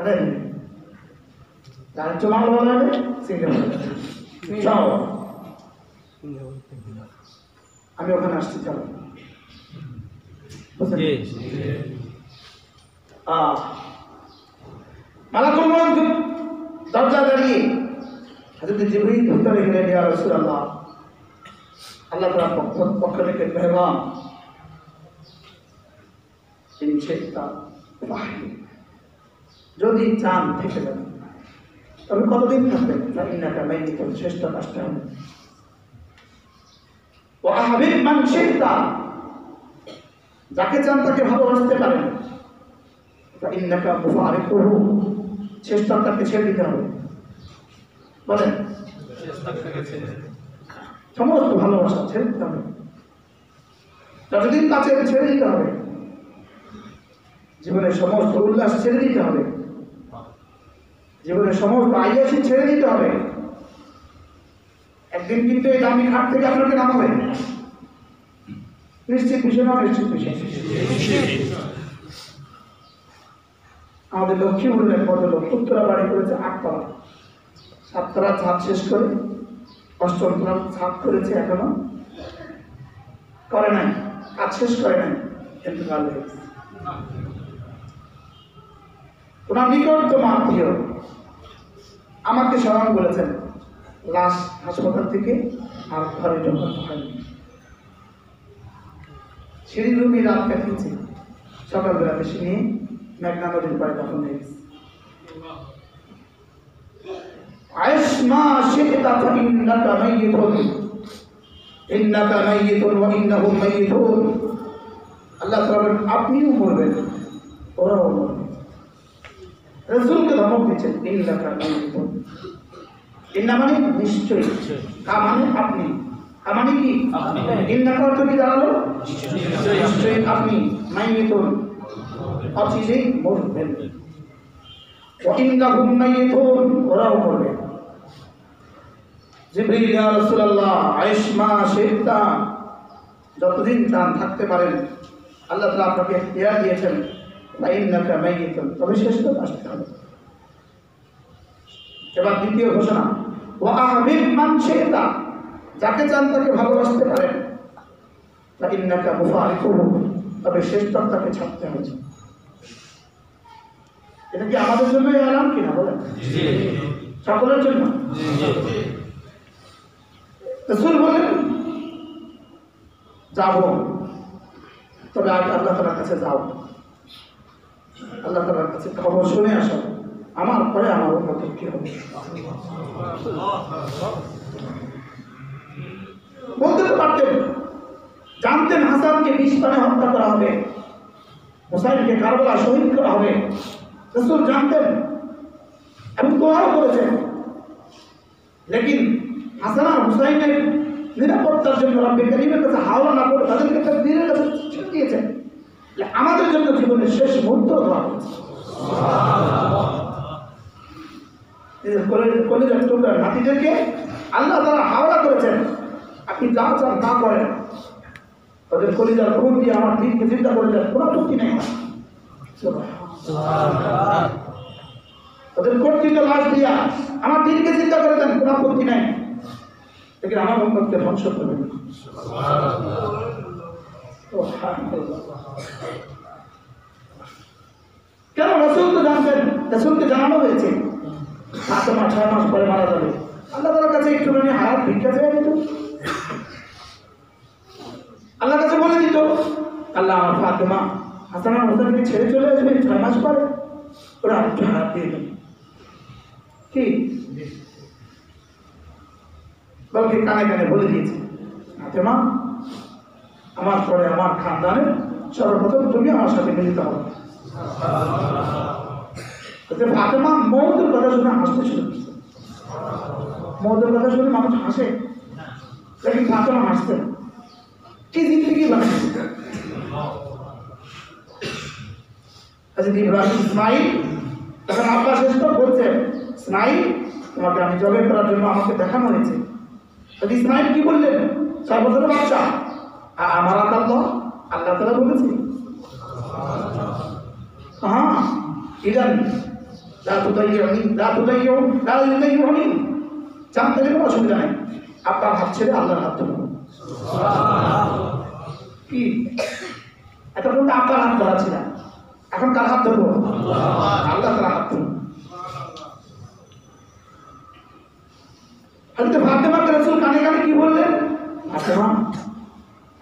আরে তার জমা বলা হবে সিঙ্গাপুর যাও, আমি ওখানে আসছি, চলো। মালাকুল মউত দরজা দাঁড়িয়ে হযরত জিবরীল ভিতরে গেলেন, ইয়া রাসূলুল্লাহ, আল্লাহ তাআলার পক্ষ থেকে পেগাম, তিনি শেখতা যদি চান থেকে যাবেন, তবে কতদিন থাকবেন? ইন্নাকা মাইয়িতুন, শেষটা আসতে হবে। ওয়া আহবিব মান শি'তা, যাকে চান তাকে ভালোবাসতে পারেন। ইন্নাকা মুফারিকুহু, শেষটা তাকে ছেড়ে দিতে হবে। বলেন, সমস্ত ভালোবাসা ছেড়ে দিতে হবে, যতদিন কাছে ছেড়ে দিতে হবে, জীবনের সমস্ত উল্লাস ছেড়ে দিতে হবে, জীবনের সমস্ত আইয়াসি ছেড়ে দিতে হবে। একদিন কিন্তু এই দামি খাট থেকে আপনাকে নামাবে, নিশ্চিত বিষয় না? নিশ্চিত বিষয়। আমাদের লক্ষ্মীপুরের ভদ্রলোক উত্তরা বাড়ি করেছে 8 তলা, 7 তলা ছাদ শেষ করে 8ম তলা ছাদ করেছে, এখনো করে নাই, কাজ শেষ করে নাই, কিন্তু কাল হয়েছে। ওনার নিকটতম আত্মীয় আমাকে স্মরণ বলেছেন, লাশ হাসপাতাল থেকে আর ঘরে জমা হয়নি, সিঁড়ি রুমে রাত কাটিয়েছে, সকালবেলা বেশি নিয়ে মেঘনা নদীর পাড়ে দাফন হয়ে গেছে। আয়েশ মা শি'তা ফাইন্নাকা মাইয়িতুন, ইন্নাকা মাইয়িতুন ওয়া ইন্নাহুম মাইয়িতুন। আল্লাহ তাআলা বলেন, আপনিও মরবেন, ওরাও মরবে। রাসূলকে ধমক দিচ্ছেন, ইন্নাকা মাইয়িতুন। ইন্না মানে নিশ্চয়ই, কা মানে আপনি, কা মানে কি? ইন্নাকা অর্থ কি দাঁড়ালো? নিশ্চয়ই আপনি, মাইয়িতুন অচিরেই মরবেন, ওয়া ইন্নাহুম মাইয়িতুন, ওরাও মরবে। জিবরিল, ইয়া রাসূলুল্লাহ, আয়েশ মা শি'তা, যতদিন চান থাকতে পারেন, আল্লাহ তাআলা আপনাকে ইখতিয়ার দিয়েছেন। ফাইন্নাকা মাইয়িতুন, তবে শেষ তো আসতে হবে। এবার দ্বিতীয় ঘোষণা, ওয়া আহবিব মান শি'তা, যাকে চান তাকে ভালোবাসতে পারেন। ফাইন্নাকা মুফারিকুহু, তবে শেষ তো তাকে ছাড়তে হবে। এটা কি আমাদের জন্য এলাম কিনা বলেন? জি। সকলের জন্য? জি। রাসূল বলেন, যাব, তবে আগে আল্লাহ তাআলার কাছে যাও, আল্লাহ তাআলার কাছে খবর শুনে আসো, আমার পরে আমার উন্নতি কি হবে। বলতে তো পারতেন, জানতেন হাসানকে 20 পানে হত্যা করা হবে, হুসাইনকে কারবালা শহীদ করা হবে, রাসূল জানতেন এবং দোয়াও করেছেন। লেকিন হাসান আর হুসাইনের নিরাপত্তার জন্য রব্বে কারীমের কাছে হাওলা না করে তাদেরকে তাকদীরের কাছে ছেড়ে দিয়েছেন। আমাদের জন্য জীবনের শেষ মুহূর্ত দোয়া করেছেন। সুবহানাল্লাহ। কলেজের টুকরা নাতিদেরকে আল্লাহ তাআলা হাওলা করেছেন, আপনি যা চান তা করেন। ওদের কলিজার খুন দিয়ে আমার দিনকে চিন্তা করে দেন, কোনো ত্রুটি নেই। সুবহানাল্লাহ। ওদের কর্তৃত্ব লাশ দিয়া আমার দিনকে চিন্তা করে দেন, কোনো আপত্তি নাই, দেখেন আমার উম্মতকে ধ্বংস করবেন। কেন? রাসূল তো জানতেন, রাসূলকে জানানো হয়েছে ফাতেমা 6 মাস পরে মারা যাবে। আল্লাহ তাআলার কাছে একটুখানি হাত ভিক্ষা চেয়ে দিত, আল্লাহর কাছে বলে দিত, আল্লাহ আমার ফাতেমা হাসান আর হোসেনকে ছেড়ে চলে আসবে 6 মাস পরে, ওরা একটু হাত দিয়ে দেবে কি বলকে কানে কানে বলে দিয়েছে, ফাতেমা আমার পরে আমার খানদানের সর্বপ্রথম তুমি আমার সাথে মিলিত হবে। ফাতেমা মৌতের কথা শুনে হাসতে শুরু করছে। মৌতের কথা শুনে মানুষ হাসে, লেকিন ফাতেমা হাসতেন। কি জিন্দগি বানিয়েছে ইব্রাহিম ইসমাইল, তখন আব্বা শেষ তো বলছে, ইসমাইল তোমাকে আমি জবে করার জন্য আমাকে দেখানো হয়েছে। ইসমাইল কি বললেন? 4 বছরের বাচ্চা, আমার আল্লাহ আল্লাহ তাআলা বলেছি হ্যাঁ ইদান লা তুদাইয়ুনি লা তুদাইয়ু লা ইউদাইয়ুনি, জানতে গেলে কোনো অসুবিধা নেই, আপনার হাত ছেড়ে আল্লাহর হাত ধরুন। কি এতক্ষণ তো আপনার হাত ধরা ছিল, এখন কার হাত ধরবো? আল্লাহ তাআলা হাত ধরুন। হযরত ফাতেমাকে রাসূল কানে কানে কি বললেন? ফাতেমা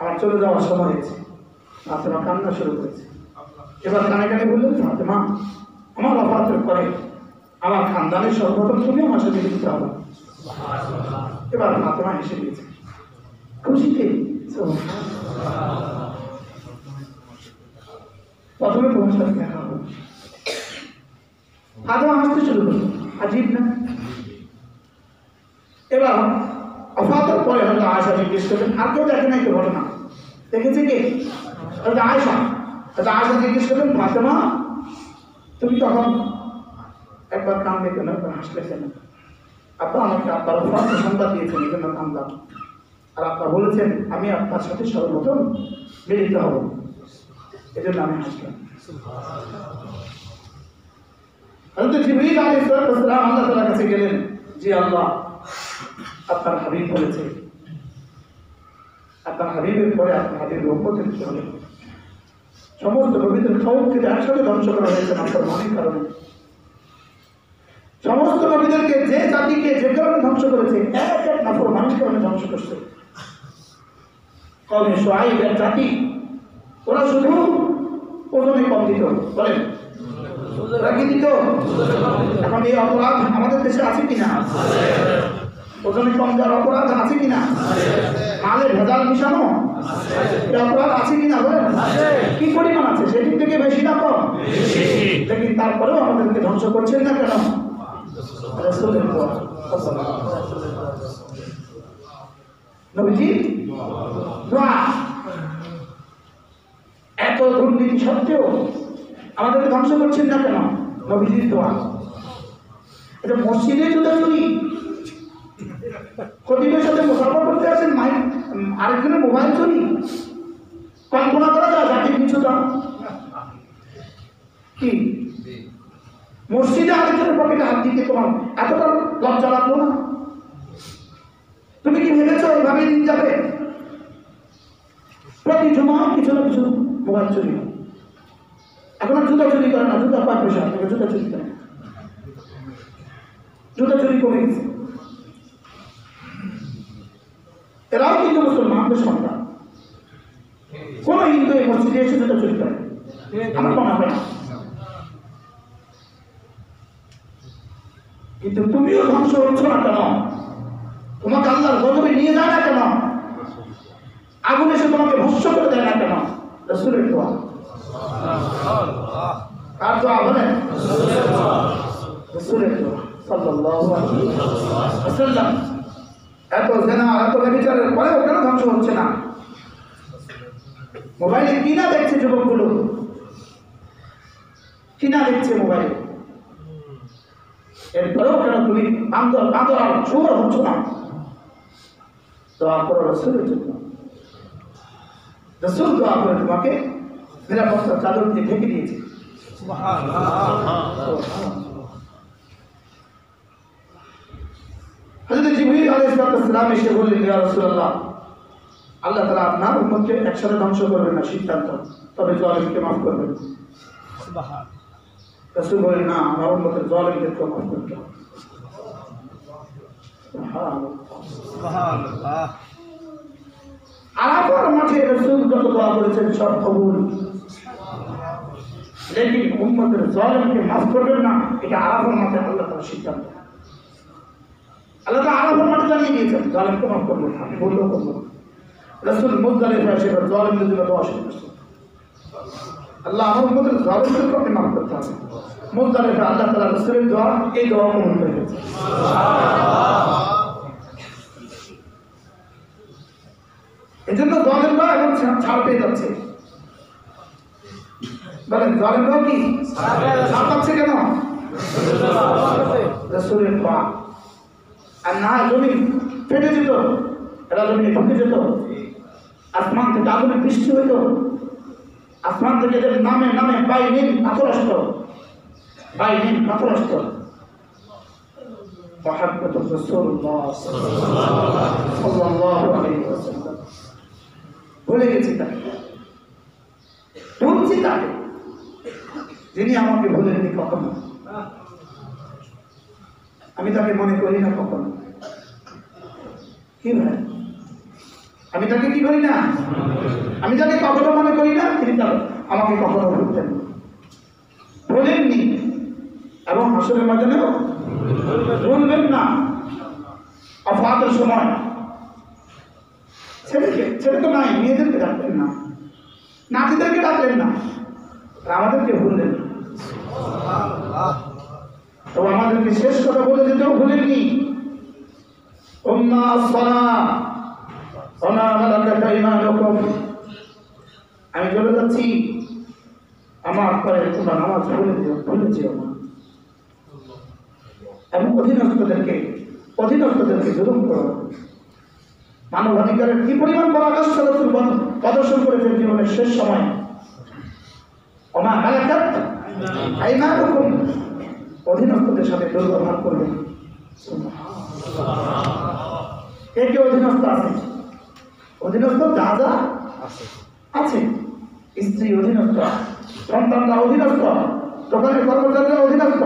আমার চলে যাওয়ার সময় হয়েছে। ফাতেমা কান্না শুরু করেছে। এবার কানে কানে বললেন, ফাতেমা আমার ওফাতের পরে আমার খানদানের সর্বপ্রথম তুমি আমার সাথে মিলিত হবে। এবার ফাতেমা হেসে দিয়েছে খুশিতে। প্রথমে তোমার সাথে দেখা হবে। ফাতেমা হাসতে শুরু করলো, আজীব না? এবার ওফাতের পরে হয়তো আয়েশা জিজ্ঞেস করলেন, আর কেউ দেখে নাই তো ঘটনা? দেখেছে কে? হয়তো আয়েশা। হয়তো আয়েশা জিজ্ঞেস করলেন, ফাতেমা তুমি তখন একবার কান্দলে কেন, একবার হাসলে কেন? আপনার আমাকে আপনার ওফাতের সংবাদ দিয়েছেন, এই জন্য কান্দলাম। আর আপনার বলেছেন আমি আপনার সাথে সর্বপ্রথম মিলিত হব, এই জন্য আমি হাসলাম। হযরত জিবরীল আলাইহিস সালাম আল্লাহ তাআলার কাছে গেলেন, জি আল্লাহ আপনার হাবিব বলেছে, আপনার হাবিবের পরে আপনার হাবিবের উম্মতের কি হবে? সমস্ত নবীদের কওমকে একসাথে ধ্বংস করা হয়েছে আপনার মনের কারণে। সমস্ত নবীদেরকে যে জাতিকে যে কারণে ধ্বংস করেছে, এক এক নাফরমানির কারণে ধ্বংস করছে। কওমে শুআইবের জাতি, ওরা শুধু ওজনে কম দিত, বলেন রাখি দিত। এখন এই অপরাধ আমাদের দেশে আছে কিনা? ওজনে কম দেওয়ার অপরাধ আছে কিনা? মালে ভেজাল মিশানো এই অপরাধ আছে কিনা? বলেন কি পরিমাণ আছে? সেদিক থেকে বেশি না কম? লেকিন তারপরেও আমাদেরকে ধ্বংস করছেন না কেন? রাসূলের দোয়া, নবীজি দোয়া। এত দুর্নীতি সত্ত্বেও আমাদেরকে ধ্বংস করছেন না কেন? নবীজির দোয়া। এটা মসজিদে জুতাচুরি, খতিবের সাথে মুসাফা করতে আসেন, আরেকজনের মোবাইল চুরি, কল্পনা করা যায় জাতির কিছুটা কি? মসজিদে আরেকজনের পকেটে হাত দিতে তোমার এতটা লজ্জা লাগলো না? তুমি কি ভেবেছো এইভাবে দিন যাবে? প্রতি জমা কিছু না কিছু মোবাইল চুরি। এখন আর জুতা চুরি করে না, জুতা 5 পয়সা থেকে জুতা চুরি করে, জুতা চুরি কমে গেছে। এরাও কিন্তু মুসলমানদের সন্তান। কোন হিন্দু এই মসজিদে এসে জুতা চুরি করে আমার মনে হয় না। কিন্তু তুমিও ধ্বংস হচ্ছ না কেন? তোমাকে আল্লাহর গজবে নিয়ে যায় না কেন? আগুন এসে তোমাকে ভস্ম করে দেয় না কেন? রাসূলের দোয়া। কার দোয়া? বলেন রাসূলের দোয়া সাল্লাল্লাহু আলাইহি ওয়াসাল্লাম। এত জেনা, এত ব্যভিচারের পরেও কেন ধ্বংস হচ্ছে না? মোবাইলে কি না দেখছে যুবকগুলো, কি না দেখছে মোবাইলে, এরপরেও কেন তুমি বান্দর আর শুয়োর হচ্ছ না? দোয়া করো রাসূলের জন্য। রাসূল দোয়া করে তোমাকে নিরাপত্তার চাদর দিয়ে ঢেকে দিয়েছে। হযরত জিবরীল আলাইহিস সালাম এসে বললেন, ইয়া রাসূলুল্লাহ, আল্লাহ তাআলা আপনার উম্মতকে একসাথে ধ্বংস করবেন না সিদ্ধান্ত, তবে জালিমকে মাফ করবেন। সুবহান। রাসূল বলেন, না, আমার উম্মতের জালিমকে মাফ করতে হবে। সুবহানাল্লাহ। আরাফার মাঠে রাসূল যত দোয়া করেছেন সব কবুল, লেকিন উম্মতের জালিমকে মাফ করবেন না, এটা আরাফার মাঠে আল্লাহ তাআলা সিদ্ধান্ত। আল্লাহ তাআলা আরাফার মাঠে জানিয়ে দিয়েছেন জালিমকে মাফ করবেন না, বললেও করবেন। রাসূল মুজদালিফায় এসে জালিমদের জন্য দোয়া শুরু করেছেন, আল্লাহ আমার উম্মতের জালিমদেরকে মাফ করতে হবে। মুজদালিফায় আল্লাহ তাআলা রাসূলের দোয়া, এই দোয়া কবুল করে নিয়েছেন। এজন্য জালিমরা এখন ছাড় পেয়ে যাচ্ছে। বলেন জালিমরাও কি ছাড় পাচ্ছে কেন? রাসূলের দোয়া। আর না জমি ফেটে যেত, এরা জমিনে ঢুকে যেত, আসমান থেকে আগুনের বৃষ্টি হইত, আসমান থেকে নামে নামে বাইনিন পাথর আসত, বাইনিন পাথর আসত। মুহাম্মদ রাসূলুল্লাহ সাল্লাল্লাহু আলাইহি ওয়াসাল্লাম বলে গেছি তাকে, বলছি তাকে, যিনি আমাকে ভুলেননি কখনো। আমি তাকে মনে করি না কখনো। কি ভাই, আমি তাকে কি করি না? আমি তাকে কখনো মনে করি না, তিনি আমাকে কখনো ভুলতেন বলেননি, এবং হাসরের ময়দানেও বলবেন না। আফাতের সময় ছেলে তো নাই, মেয়েদেরকে ডাকলেন না, নাতিদেরকে ডাকলেন না, আমাদেরকে ভুললেন না। তো আমাদেরকে শেষ কথা বলে যেতেও ভুলেননি, আমি চলে যাচ্ছি, আমার পরে তোমরা নামাজ ভুলে যেও না। এবং অধীনস্থদেরকে জুলুম করো। মানবাধিকারের কি পরিমাণ পরাকাষ্ঠ রাসূল প্রদর্শন করেছেন জীবনের শেষ সময়। ওমা মালাকাত আইমানুকুম, অধীনস্থদের সাথে দুর্ব্যবহার করবেন। কে কে অধীনস্থ আছে? অধীনস্থ যা যা আছে, স্ত্রী অধীনস্থ, সন্তানরা অধীনস্থ, দোকানের কর্মচারীরা অধীনস্থ,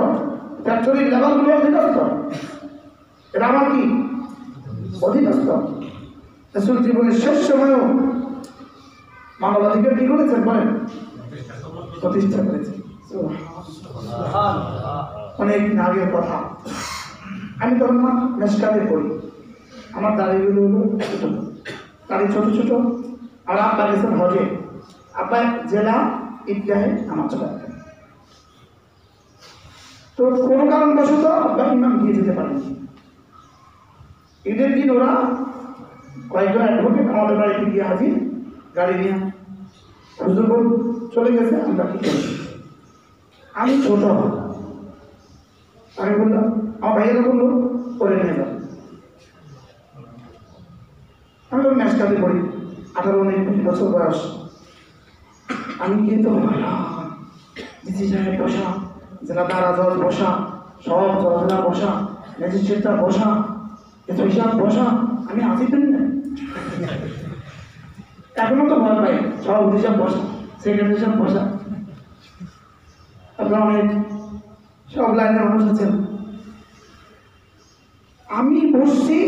ফ্যাক্টরির লেবারগুলো অধীনস্থ। এটা আমার কি অধীনস্থ। রাসূল জীবনের শেষ সময়েও মানবাধিকার কি করেছেন বলেন? প্রতিষ্ঠা করেছেন। অনেক আগের কথা, আমি তখন মেশকাতে পড়ি, আমার দাড়িগুলো হলো ছোট, দাড়ি ছোট ছোট, আর আব্বা গেছেন হজে, আব্বা জেলা ঈদগাহে নামাজ পড়াতেন। তো কোনো কারণবশত আব্বা ইমাম দিয়ে যেতে পারেনি। ঈদের দিন ওরা কয়েকজন অ্যাডভোকেট আমাদের বাড়িতে গিয়ে হাজির, গাড়ি নিয়ে হুজুর চলে গেছে, আমরা কি করি? আমি ছোট, আমি বললাম, আমার ভাইয়েরা বললো করে নিয়ে যাবো। আমি তো ন্যাশনালে পড়ি, 18-19 বছর বয়স। আমি কিন্তু ডিসি সাহেব বসা, জেলা দারা জজ বসা, সব জজরা বসা, ম্যাজিস্ট্রেটরা বসা, হিসাব বসা, আমি আসি পেন না। এখনো তো ভয় পাই, সব হিসাব বসা, সেক্রেটারি সাহেব বসা, আপনার অনেক সব লাইনের মানুষ আছেন। আমি বসছি,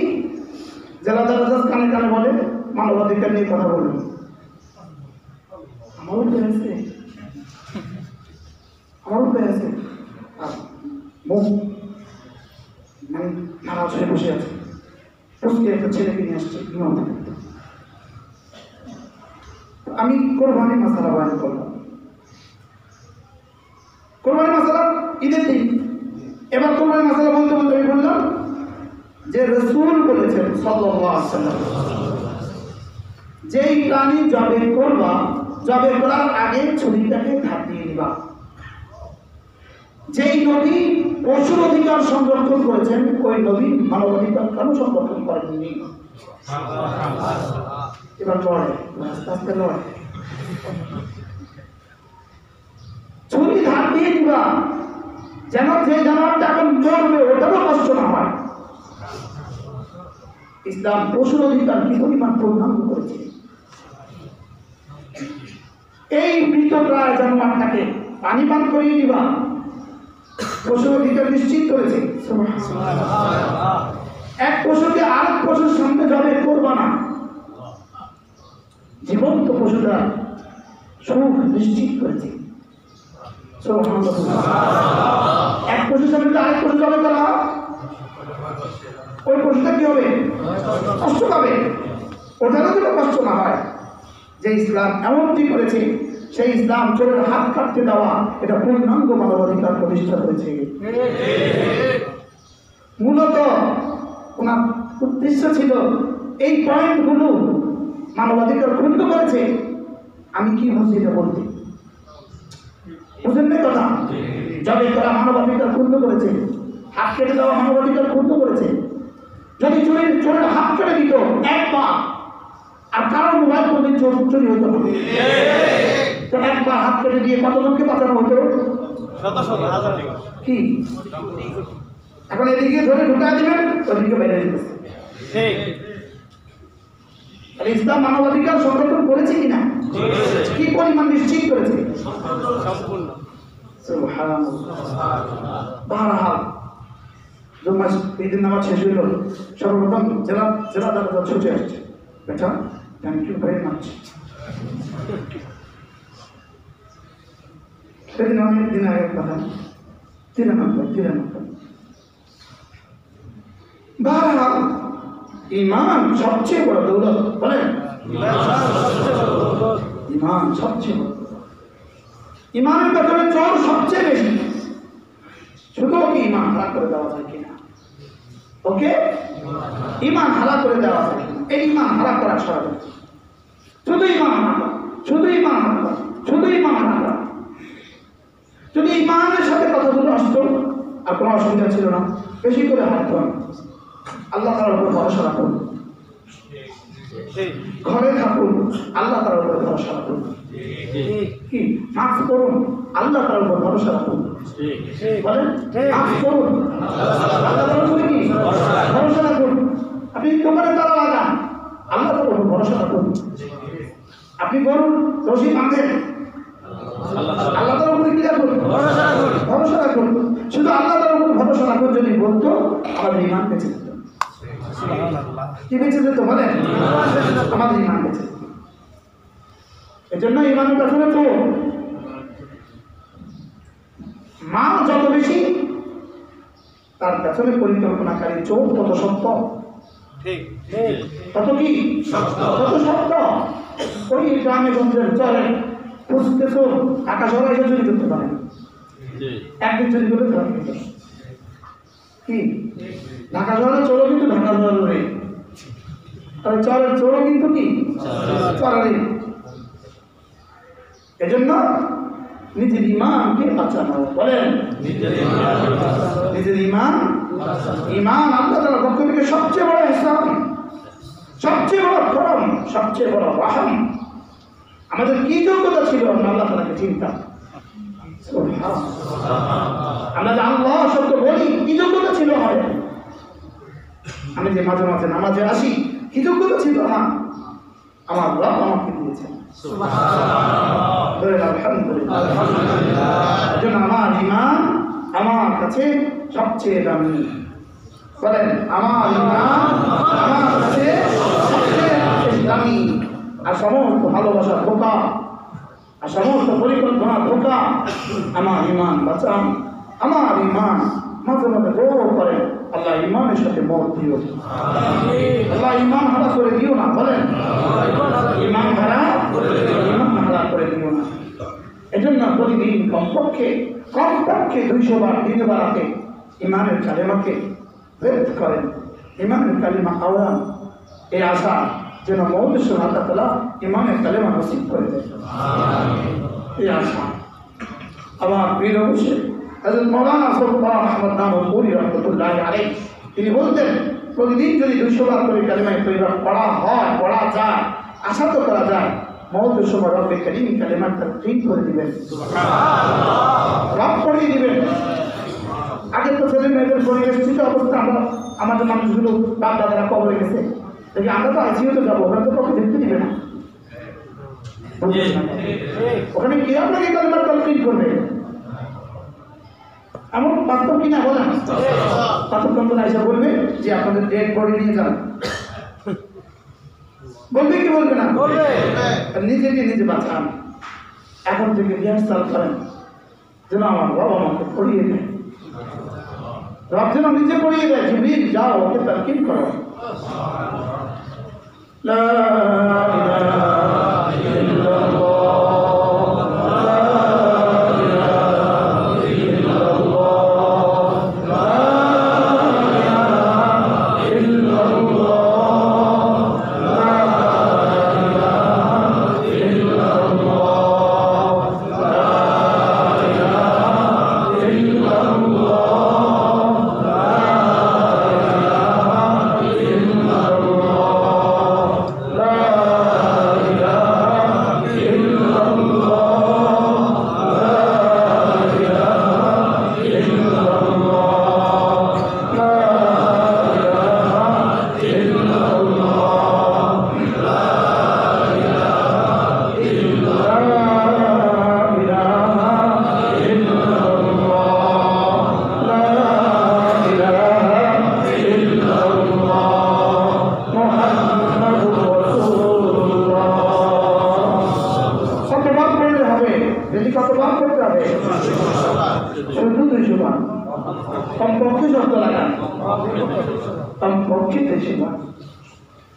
জেলা দারাজ কানে কানে বলে মানবাধিকার নিয়ে কথা বলবেন। আমারও উঠে আছে, মুখ মানে নারাজ হয়ে বসে আছে। পুষকে একটা ছেলেকে নিয়ে আসছে, আমি কোরবানি মাসালা বয়ান করলাম। কোরবানি মাসালা ঈদের দিন, এবার কোরবানি মাসালা বলতে বলতে আমি বললাম যে রাসূল বলেছেন সাল্লাল্লাহু আলাইহি ওয়াসাল্লাম, যেই প্রাণী জবে করবা, জবে করার আগে ছুরিটাকে ধার দিয়ে দিবা। যেই নবী পশুর অধিকার সংরক্ষণ করেছেন, ওই নবী মানব অধিকার কেন সংরক্ষণ করেননি? এবার লড়ে, আস্তে আস্তে লড়ে, ছুরি ধার দিয়ে দিবা, যেন যে জানোয়ারটা এখন মরবে ওটারও কষ্ট না হয়। ইসলাম পশুর অধিকার কি পরিমাণ পূর্ণাঙ্গ করেছে। এই মৃতপ্রায় জানোয়ারটাকে পানি পান করিয়ে দিবা, পশুর অধিকার নিশ্চিত করেছে। এক পশুকে আরেক পশুর সামনে যাবে করবা না, জীবন্ত পশুটা সুখ নিশ্চিত করেছে। এক পশুর সামনে আরেক পশু যাবে করা, ওই পশুটা কি হবে? কষ্ট পাবে। ওটারও যেন কষ্ট না হয়। যে ইসলাম এমনটি করেছে, সেই ইসলাম চোরের হাত কাটতে দেওয়া, এটা পূর্ণাঙ্গ মানবাধিকার প্রতিষ্ঠা করেছে। মূলত ওনার উদ্দেশ্য ছিল এই পয়েন্টগুলো মানবাধিকার ক্ষুণ্ণ করেছে। আমি কি বুঝি এটা বলতে, বুঝেন না কথা? জবে করা মানবাধিকার ক্ষুণ্ণ করেছে, হাত কেটে দেওয়া মানবাধিকার ক্ষুণ্ণ করেছে। যদি চোরের হাত কেটে দিত একবার, আর কারো মোবাইল কোনদিন চুরি হতো না, তো একবার হাত কেটে দিয়ে কত লোককে বাঁচানো হতো? কি এখন এদিকে ধরে ঢুকা দিবেন, ওদিকে বাইরে দিতেছে। ইসলাম মানবাধিকার সংরক্ষণ করেছে কিনা, কি পরিমাণ নিশ্চিত করেছে? ঈদের নামাজ শেষ হইল, সর্বপ্রথম জেলা আদালত ছুটে আসছে, বেটা থ্যাংক ইউ ভেরি মাচ। সেদিন অনেক দিন আগের কথা, 93 বারহাল ইমান সবচেয়ে বড় দৌলত, বলেন ইমান সবচেয়ে বড়। ইমানের ব্যাপারে চোর সবচেয়ে বেশি। শুধু ওকে ইমান হারা করে দেওয়া যায় কিনা, ওকে ইমান হারা করে দেওয়া যায় কিনা, এই ইমান হারা করা সহজ। শুধু ইমান হারা করা, শুধু ইমান হারা করা, শুধু ইমান হারা করা। যদি ইমানের সাথে কথাগুলো আসতো আর কোনো অসুবিধা ছিল না, বেশি করে হাঁটতো না। আল্লাহ তাআলার উপর ভরসা রাখুন, ঘরে থাকুন, আল্লাহ তাআলার উপর ভরসা রাখুন। কি মাফ করুন, আল্লাহ তাআলার উপর ভরসা রাখুন। বলেন মাফ করুন, আল্লাহ তাআলার উপর কি ভরসা রাখুন। আপনি দোকানে তালা লাগান, আল্লাহ তাআলার উপর ভরসা রাখুন। আপনি গরুর রশি বাঁধেন, আল্লাহ তাআলার উপর কি রাখুন? ভরসা রাখুন। শুধু আল্লাহ তাআলার উপর ভরসা রাখুন যদি বলতো, আমাদের ঈমান বেঁচে যেত। কি বেঁচে যেত বলেন? আমাদের ঈমান বেঁচে যেত। এজন্য ঈমানের পেছনে তো মাল যত বেশি, তার পেছনে পরিকল্পনাকারী চোখ তত সত্য, তত কি তত সত্য। ওই গ্রামে গঞ্জের চলে খুঁজতে তো আকাশ হরাইতে চুরি করতে পারে, একদিন চুরি করতে পারে কি ঢাকা শহরে চোরও কিন্তু ঢাকা শহরে, তবে চরের চোরও কিন্তু কি চরারি। এজন্য নিজের ইমানকে বাঁচানো, বলেন নিজের ইমান। ইমান আল্লাহ তাআলার পক্ষ থেকে সবচেয়ে বড় ইহসান, সবচেয়ে বড় করম, সবচেয়ে বড় রহম। আমাদের কি যোগ্যতা ছিল আমরা আল্লাহ তাআলাকে চিন্তা, আমরা যে আল্লাহ শব্দ বলি কি যোগ্যতা ছিল আমাদের? আমি যে মাঝে মাঝে নামাজে আসি কি যোগ্যতা ছিল আমার রব আমাকে দিয়েছেন। আমার ঈমান আমার কাছে সবচেয়ে দামি, বলেন আমার ঈমান আমার কাছে সবচেয়ে দামি। আর সমস্ত ভালোবাসা ধোঁকা, আর সমস্ত পরিকল্পনা ধোঁকা। আমার ঈমান বাঁচান, আমার ঈমান মাঝে মাঝে দৌড় করে, আল্লাহ ঈমানের সাথে মত দিও, আল্লাহ ঈমান হারা করে দিও না, বলেন ঈমান হারা করে দিও না। এজন্য প্রতিদিন কমপক্ষে 200 বার দিনে বাড়াতে ঈমানের কালেমাকে বেদ করেন, ঈমানের কালিমা আওড়ান। এই আশা যেন মওতের সময় আল্লাহ তাআলা ঈমানের কালেমা নসিব করে দেন, এই আশা। আমার প্রিয় হোসেন হযরত মাওলানা সরফুল্লাহ আহমদ নানুপুরি রহমতুল্লাহি আলাইহি তিনি বলতেন, প্রতিদিন যদি 200 বার করে কালিমা তৈয়বা পড়া হয়, পড়া যায়, আশা তো করা যায় মওতের সময় রব্বে কারীম কালিমাটা ঠিক করে দিবেন, সুবহানাল্লাহ, রব পড়িয়ে দিবেন। আগে তো ছেলে মেয়েদের পরিবেশ ছিল অবস্থা আমরা আমাদের মানুষগুলো বাপ দাদারা কবরে গেছে, দেখি আমরা তো আইসিইউতে যাবো, ওখানে তো কাউকে দেখতে দিবে না, ওখানে কে আপনাকে কালমার কমপ্লিট করবে? এমন বাস্তব কিনা বলেন? পাথর কম্পন এসে বলবে যে আপনাদের ডেড বডি নিয়ে যান, বলবে কি বলবে না? নিজেকে নিজে বাঁচান, এখন থেকে রিহার্সাল করেন যেন আমার বাবা মাকে পড়িয়ে দেয়, রব যেন নিজে পড়িয়ে দেয়, জিবরিল যাও ওকে তারকিব করো। লা ইলাহা ইল্লাল্লাহ।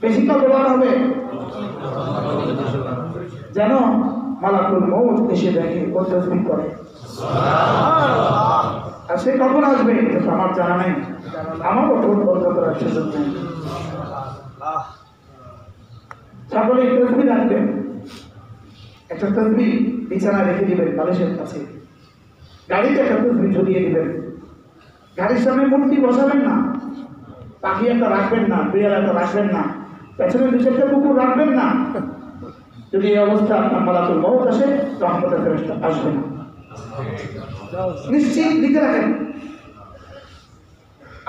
বেশি কত বার হবে যেন মালাকুল মউত এসে দেখে ও তাসবিহ করে। আর সে কখন আসবে আমার জানা নেই, আমারও ঠোঁট বন্ধ করার সুযোগ নেই। সকলে তাসবিহ রাখবেন, একটা তাসবিহ বিছানায় রেখে দিবেন বালিশের কাছে, গাড়িতে একটা তাসবিহ ঝুলিয়ে দিবেন, গাড়ির সামনে মূর্তি বসাবেন না, পাখি একটা রাখবেন না, বিড়াল একটা রাখবেন না, পেছনে দু চারটা কুকুর রাখবেন না। যদি এই অবস্থা আপনার মালাকুল মউত আসে, রহমতের ফেরেশতা আসবে না, নিশ্চিত লিখে রাখেন।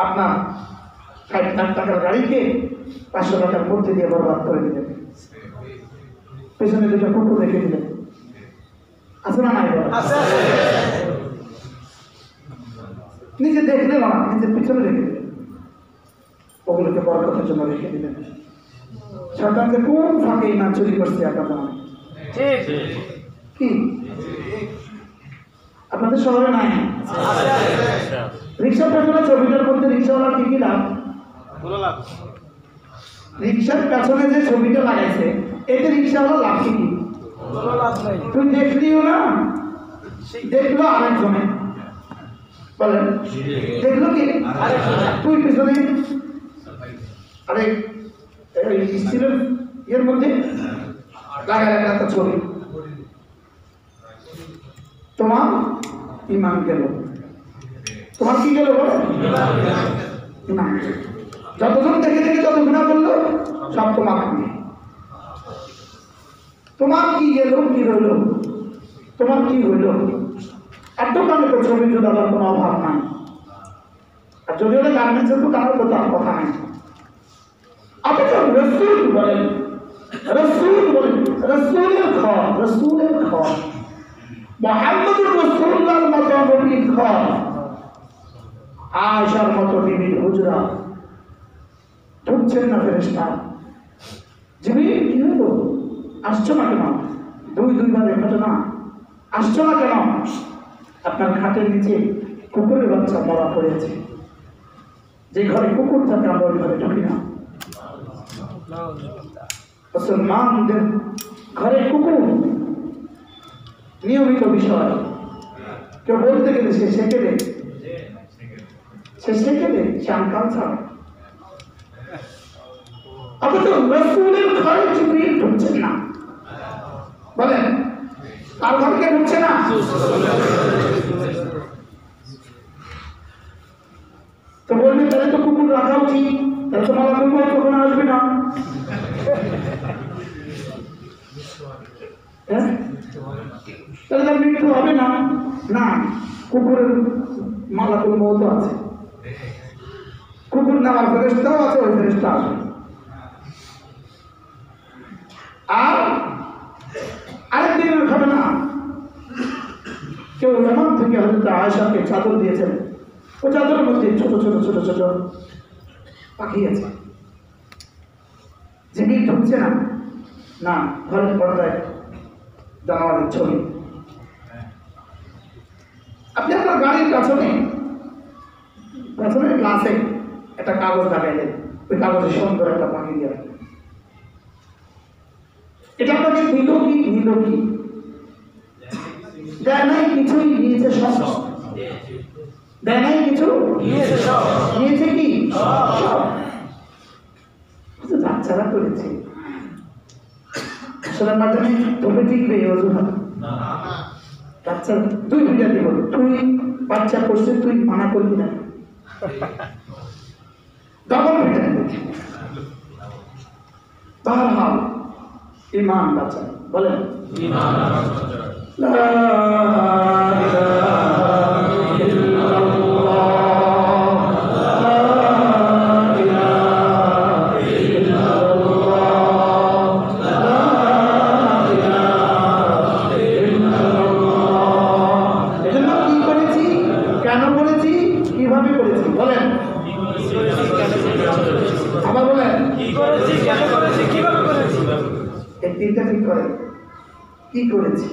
আপনার ৬০ লাখ টাকার গাড়িকে ৫০০ টাকার মধ্যে দিয়ে বরবাদ করে দিলেন, পেছনে দুটো কুকুর রেখে দিলেন, আছে না নাই? নিজে দেখলে না, নিজের পিছনে রেখে দিলেন, ওগুলোকে বরকতের জন্য রেখে দিলেন। শয়তানকে কোন ফাঁকে ইমান চুরি করছে আপনার কি? আপনাদের শহরে নাই? রিক্সার পেছনে ছবিটার মধ্যে রিক্সাওয়ালা কি কি লাভ? রিক্সার পেছনে যে ছবিটা লাগাইছে এতে রিক্সাওয়ালা লাভ কি? তুই দেখলিও না, দেখলো আরেকজনে, বলেন দেখলো কি? তুই পিছনে আরে স্টিলের ইয়ের মধ্যে লাগাই একটা ছবি, তোমার ইমান গেল, তোমার কি গেল বলো? না, যতজন দেখে দেখে যত গুনাহ করলো সব তোমার কানে। তোমার কি গেল, কি রইল, তোমার কি হইল? এত কানে তো ছবি জোড়াবার কোনো অভাব নাই। আর যদি ওরা গার্মেন্টসে তো কারোর কথা নাই। আপনি তো রসুল বলেন, রসুল বলেন, রসুলের ঘর, রসুলের ঘর, মুহাম্মদুর রাসূলুল্লাহর মতো নবীর ঘর, আয়েশার মতো বিবির হুজরা, ঢুকছেন না ফেরেশতা। জিবরিল কি হলো, আসছো না কেন? দুইবার ঘটনা, আসছো না কেন? আপনার খাটের নিচে কুকুরের বাচ্চা মরা পড়েছে, যে ঘরে কুকুর থাকে আমরা ওই ঘরে ঢুকি না। মুসলমানদের ঘরে কুকুর নিয়মিত বিষয়, কেউ বলতে গেলে সে শেখে দেয়, সে আনকালচার। অথচ রাসূলের ঘরে জিবরিল ঢুকছেন না, বলেন তার ঘরকে ঢুকছে না? তো বলবে তাহলে তো কুকুর রাখা উচিত, তাহলে তো মালাকুল মউত কখনো আসবে না। তাহলে তার মৃত্যু হবে না? না, কুকুরের মালাকুল মউত আছে। কুকুর নামার ফেরেশতাও আছে, ওই ফেরেশতা আসবে। আর আরেকদিনের ঘটনা, কেউ এমন থেকে হযরত আয়েশাকে চাদর দিয়েছেন, ওই চাদরের মধ্যে ছোট ছোট ছোট ছোট পাখি আছে, জিনিস ঢুকছে না, না ঘরের পর্দায় জানোয়ারের ছবি। আপনি আপনার গাড়ির পেছনের গ্লাসে একটা কাগজ লাগাইলেন, ওই কাগজে সুন্দর একটা পাখি দিয়ে রাখলেন। এটা আপনাকে দিল কি দেয় নাই, কিছুই নিয়েছে সব। দেয় নাই কিছু, নিয়েছে কি সব। বাচ্চারা করেছে, আসলে মাধ্যমে তবে টিকবে অজুহাত। বাচ্চা তুই দুইটা দিব, তুই বাচ্চা করছে, তুই মানা করবি না, ডবল ভিটামিন। বারহাল ঈমান বাঁচা, বলেন লা ইলাহা ইল্লাল্লাহ, লা ইলাহা ইল্লাল্লাহ, লা ইলাহা ইল্লাল্লাহ। এজন্য কি করেছি, কেন করেছি, কিভাবে করেছি, বলেন আবার বলেন, কি করেছি, কেন করেছি, কিভাবে করেছি। এই তিনটা ঠিক করেন, কি করেছি,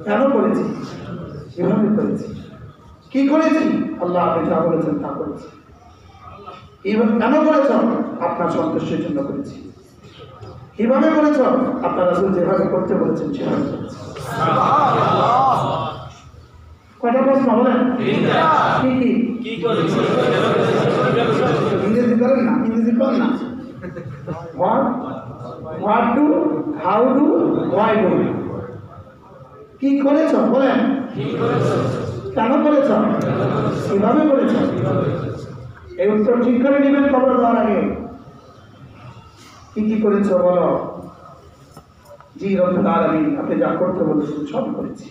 কেন করেছি, কিভাবে করেছি। কি করেছি, আল্লাহ আপনি যা বলেছেন তা করেছি। কেন করেছ, আপনার সন্তুষ্টির জন্য করেছি। কিভাবে করেছ, আপনার রাসূল যেভাবে করতে বলেছেন সেভাবে করেছি। কয়টা প্রশ্ন বলেন, কি করেছি, ইংরেজি করেন না, ইংরেজি করেন না। What do, how do, why do. কি করেছ, বলেন কেন করেছ, কিভাবে করেছ। এই উত্তর ঠিক করে নেবেন খবর দেওয়ার আগে। কি করেছ বলো, জি রব্বুল আলামিন আপনি যা করতে বলেছেন সব করেছি।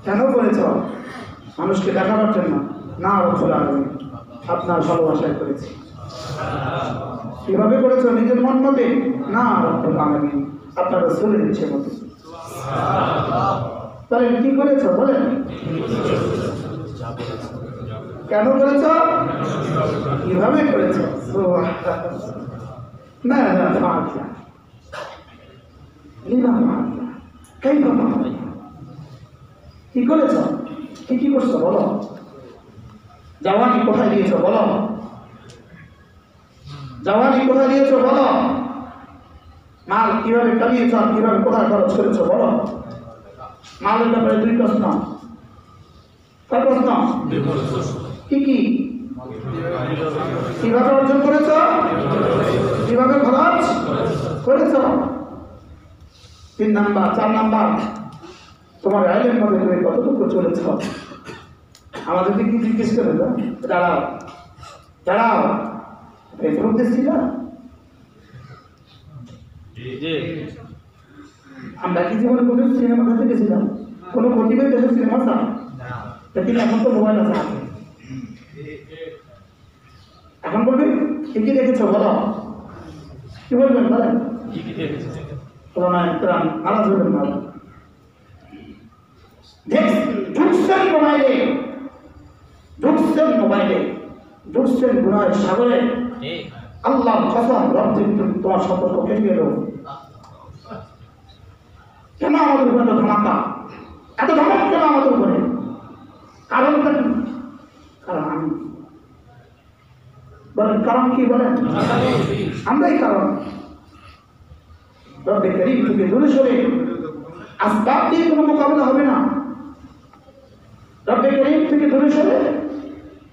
কেন করেছ, মানুষকে দেখাবার জন্য না, রব্বুল আলামিন আপনার ভালোবাসায় করেছি। কিভাবে করেছ, নিজের মন মতে না, রব্বুল আলামিন আপনার রাসূলের ইচ্ছে মতে। তাহলে কি করেছ, বলেন কেন করেছ, কিভাবে করেছ। না না ফাআলা লিমা ফাআলা কাইফা ফাআলা। কি করেছ, কি করছো বলো। জাওয়ানি কোথায় দিয়েছো বলো, জাওয়ানি কোথায় দিয়েছো বলো। মাল কিভাবে কামিয়েছ, কিভাবে কোথায় খরচ করেছো বলো। মালের ব্যাপারে দুই প্রশ্ন, কয় প্রশ্ন, কিভাবে অর্জন করেছ, কিভাবে খরচ করেছ। 3 নাম্বার, 4 নাম্বার, তোমার আইলের মধ্যে তুমি কতটুকু চলেছ। আমাদেরকে কি জিজ্ঞেস করে, দাঁড়াও দাঁড়াও, ফেসবুক দেখছি না, আমরা কি জীবনে কোনো সিনেমা দেখতে গেছিলাম, কোনো প্রতিবেদ দেশের সিনেমা না, কিন্তু এখন তো মোবাইল আছে হাতে। এখন বলবে কি দেখেছো বলো, কি বলবেন বলেন, আলাদা বলবেন না। ঢুকছেন মোবাইলে, ঢুকছেন গুনাহের সাগরে। আল্লাহ কসম, রব তোমার সম্পর্ক কেটে গেল। কেন আমাদের উপরে এত ধামাকা, এত ধমক কেন আমাদের উপরে, কারণটা কি, কারণ আমি, বলেন কারণ কি, বলেন আমরাই কারণ। রব্বে কারীম থেকে দূরে সরে আসবাব দিয়ে কোনো মোকাবিলা হবে না। রব্বে কারীম থেকে দূরে সরে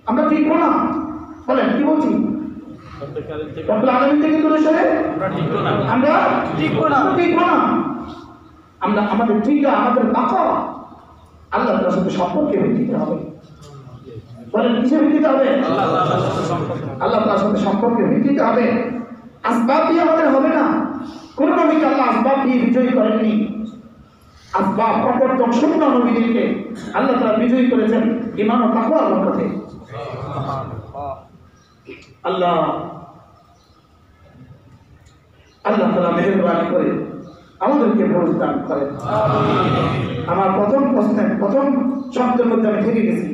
আমরা টিকবো না। বলেন কি বলছি, রব্বুল আলামিন থেকে দূরে সরে আমরা টিকবো না। আমরা আমাদের টিকা, আমাদের বাঁকা আল্লাহ তাআলার সাথে সম্পর্কে ভিত্তিতে হবে। বলেন কিসের ভিত্তিতে হবে, আল্লাহ তাআলার সাথে সম্পর্কে ভিত্তিতে হবে। আসবাব দিয়ে আমাদের হবে না। কোন নবীকে আল্লাহ আসবাব দিয়ে বিজয়ী করেননি। আসবাব প্রবর্তক শূন্য নবীদেরকে আল্লাহ তাআলা বিজয়ী করেছেন ঈমান ও তাকওয়ার বরকতে। আল্লাহ আল্লাহ তাআলা মেহেরবানি করে আমাদেরকে বুঝ দান করেন। আমার প্রথম প্রশ্নের প্রথম শব্দের মধ্যে আমি থেকে গেছি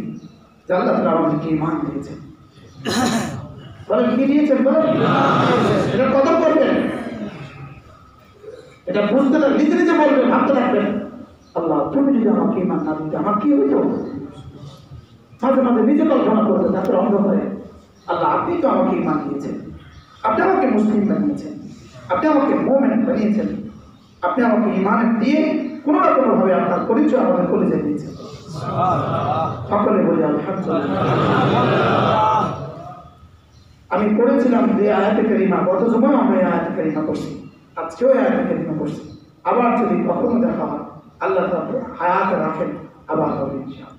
যে আল্লাহ তাআলা আমাদেরকে ঈমান দিয়েছেন। বলেন কি দিয়েছেন? বলেন এটা কদর করবেন, এটা বুঝতে না, নিজে নিজে বলবেন, ভাবতে রাখবেন আল্লাহ তুমি যদি আমাকে ঈমান না দিতে আমার কি হইতো। মাঝে মাঝে নিজে কল্পনা করবেন, তারপরে অন্ধকারে আল্লাহ আপনি তো আমাকে ঈমান দিয়েছেন, আপনি আমাকে মুসলিম বানিয়েছেন, আপনি আমাকে মুমিন বানিয়েছেন, আপনি আমাকে ঈমান দিয়ে কোনো না কোনোভাবে আপনার পরিচয় আমাদের কলেজে দিয়েছেন। সকলে বলি আলহামদুলিল্লাহ। আমি পড়েছিলাম যে আয়াতে কারিমা, গত সময় আমরা এই আয়াতে কারিমা করছি, আজকেও এই আয়াতে কারিমা করছি। আবার যদি কখনো দেখা হয় আল্লাহ হায়াতে রাখেন আবার হবে ইনশাআল্লাহ।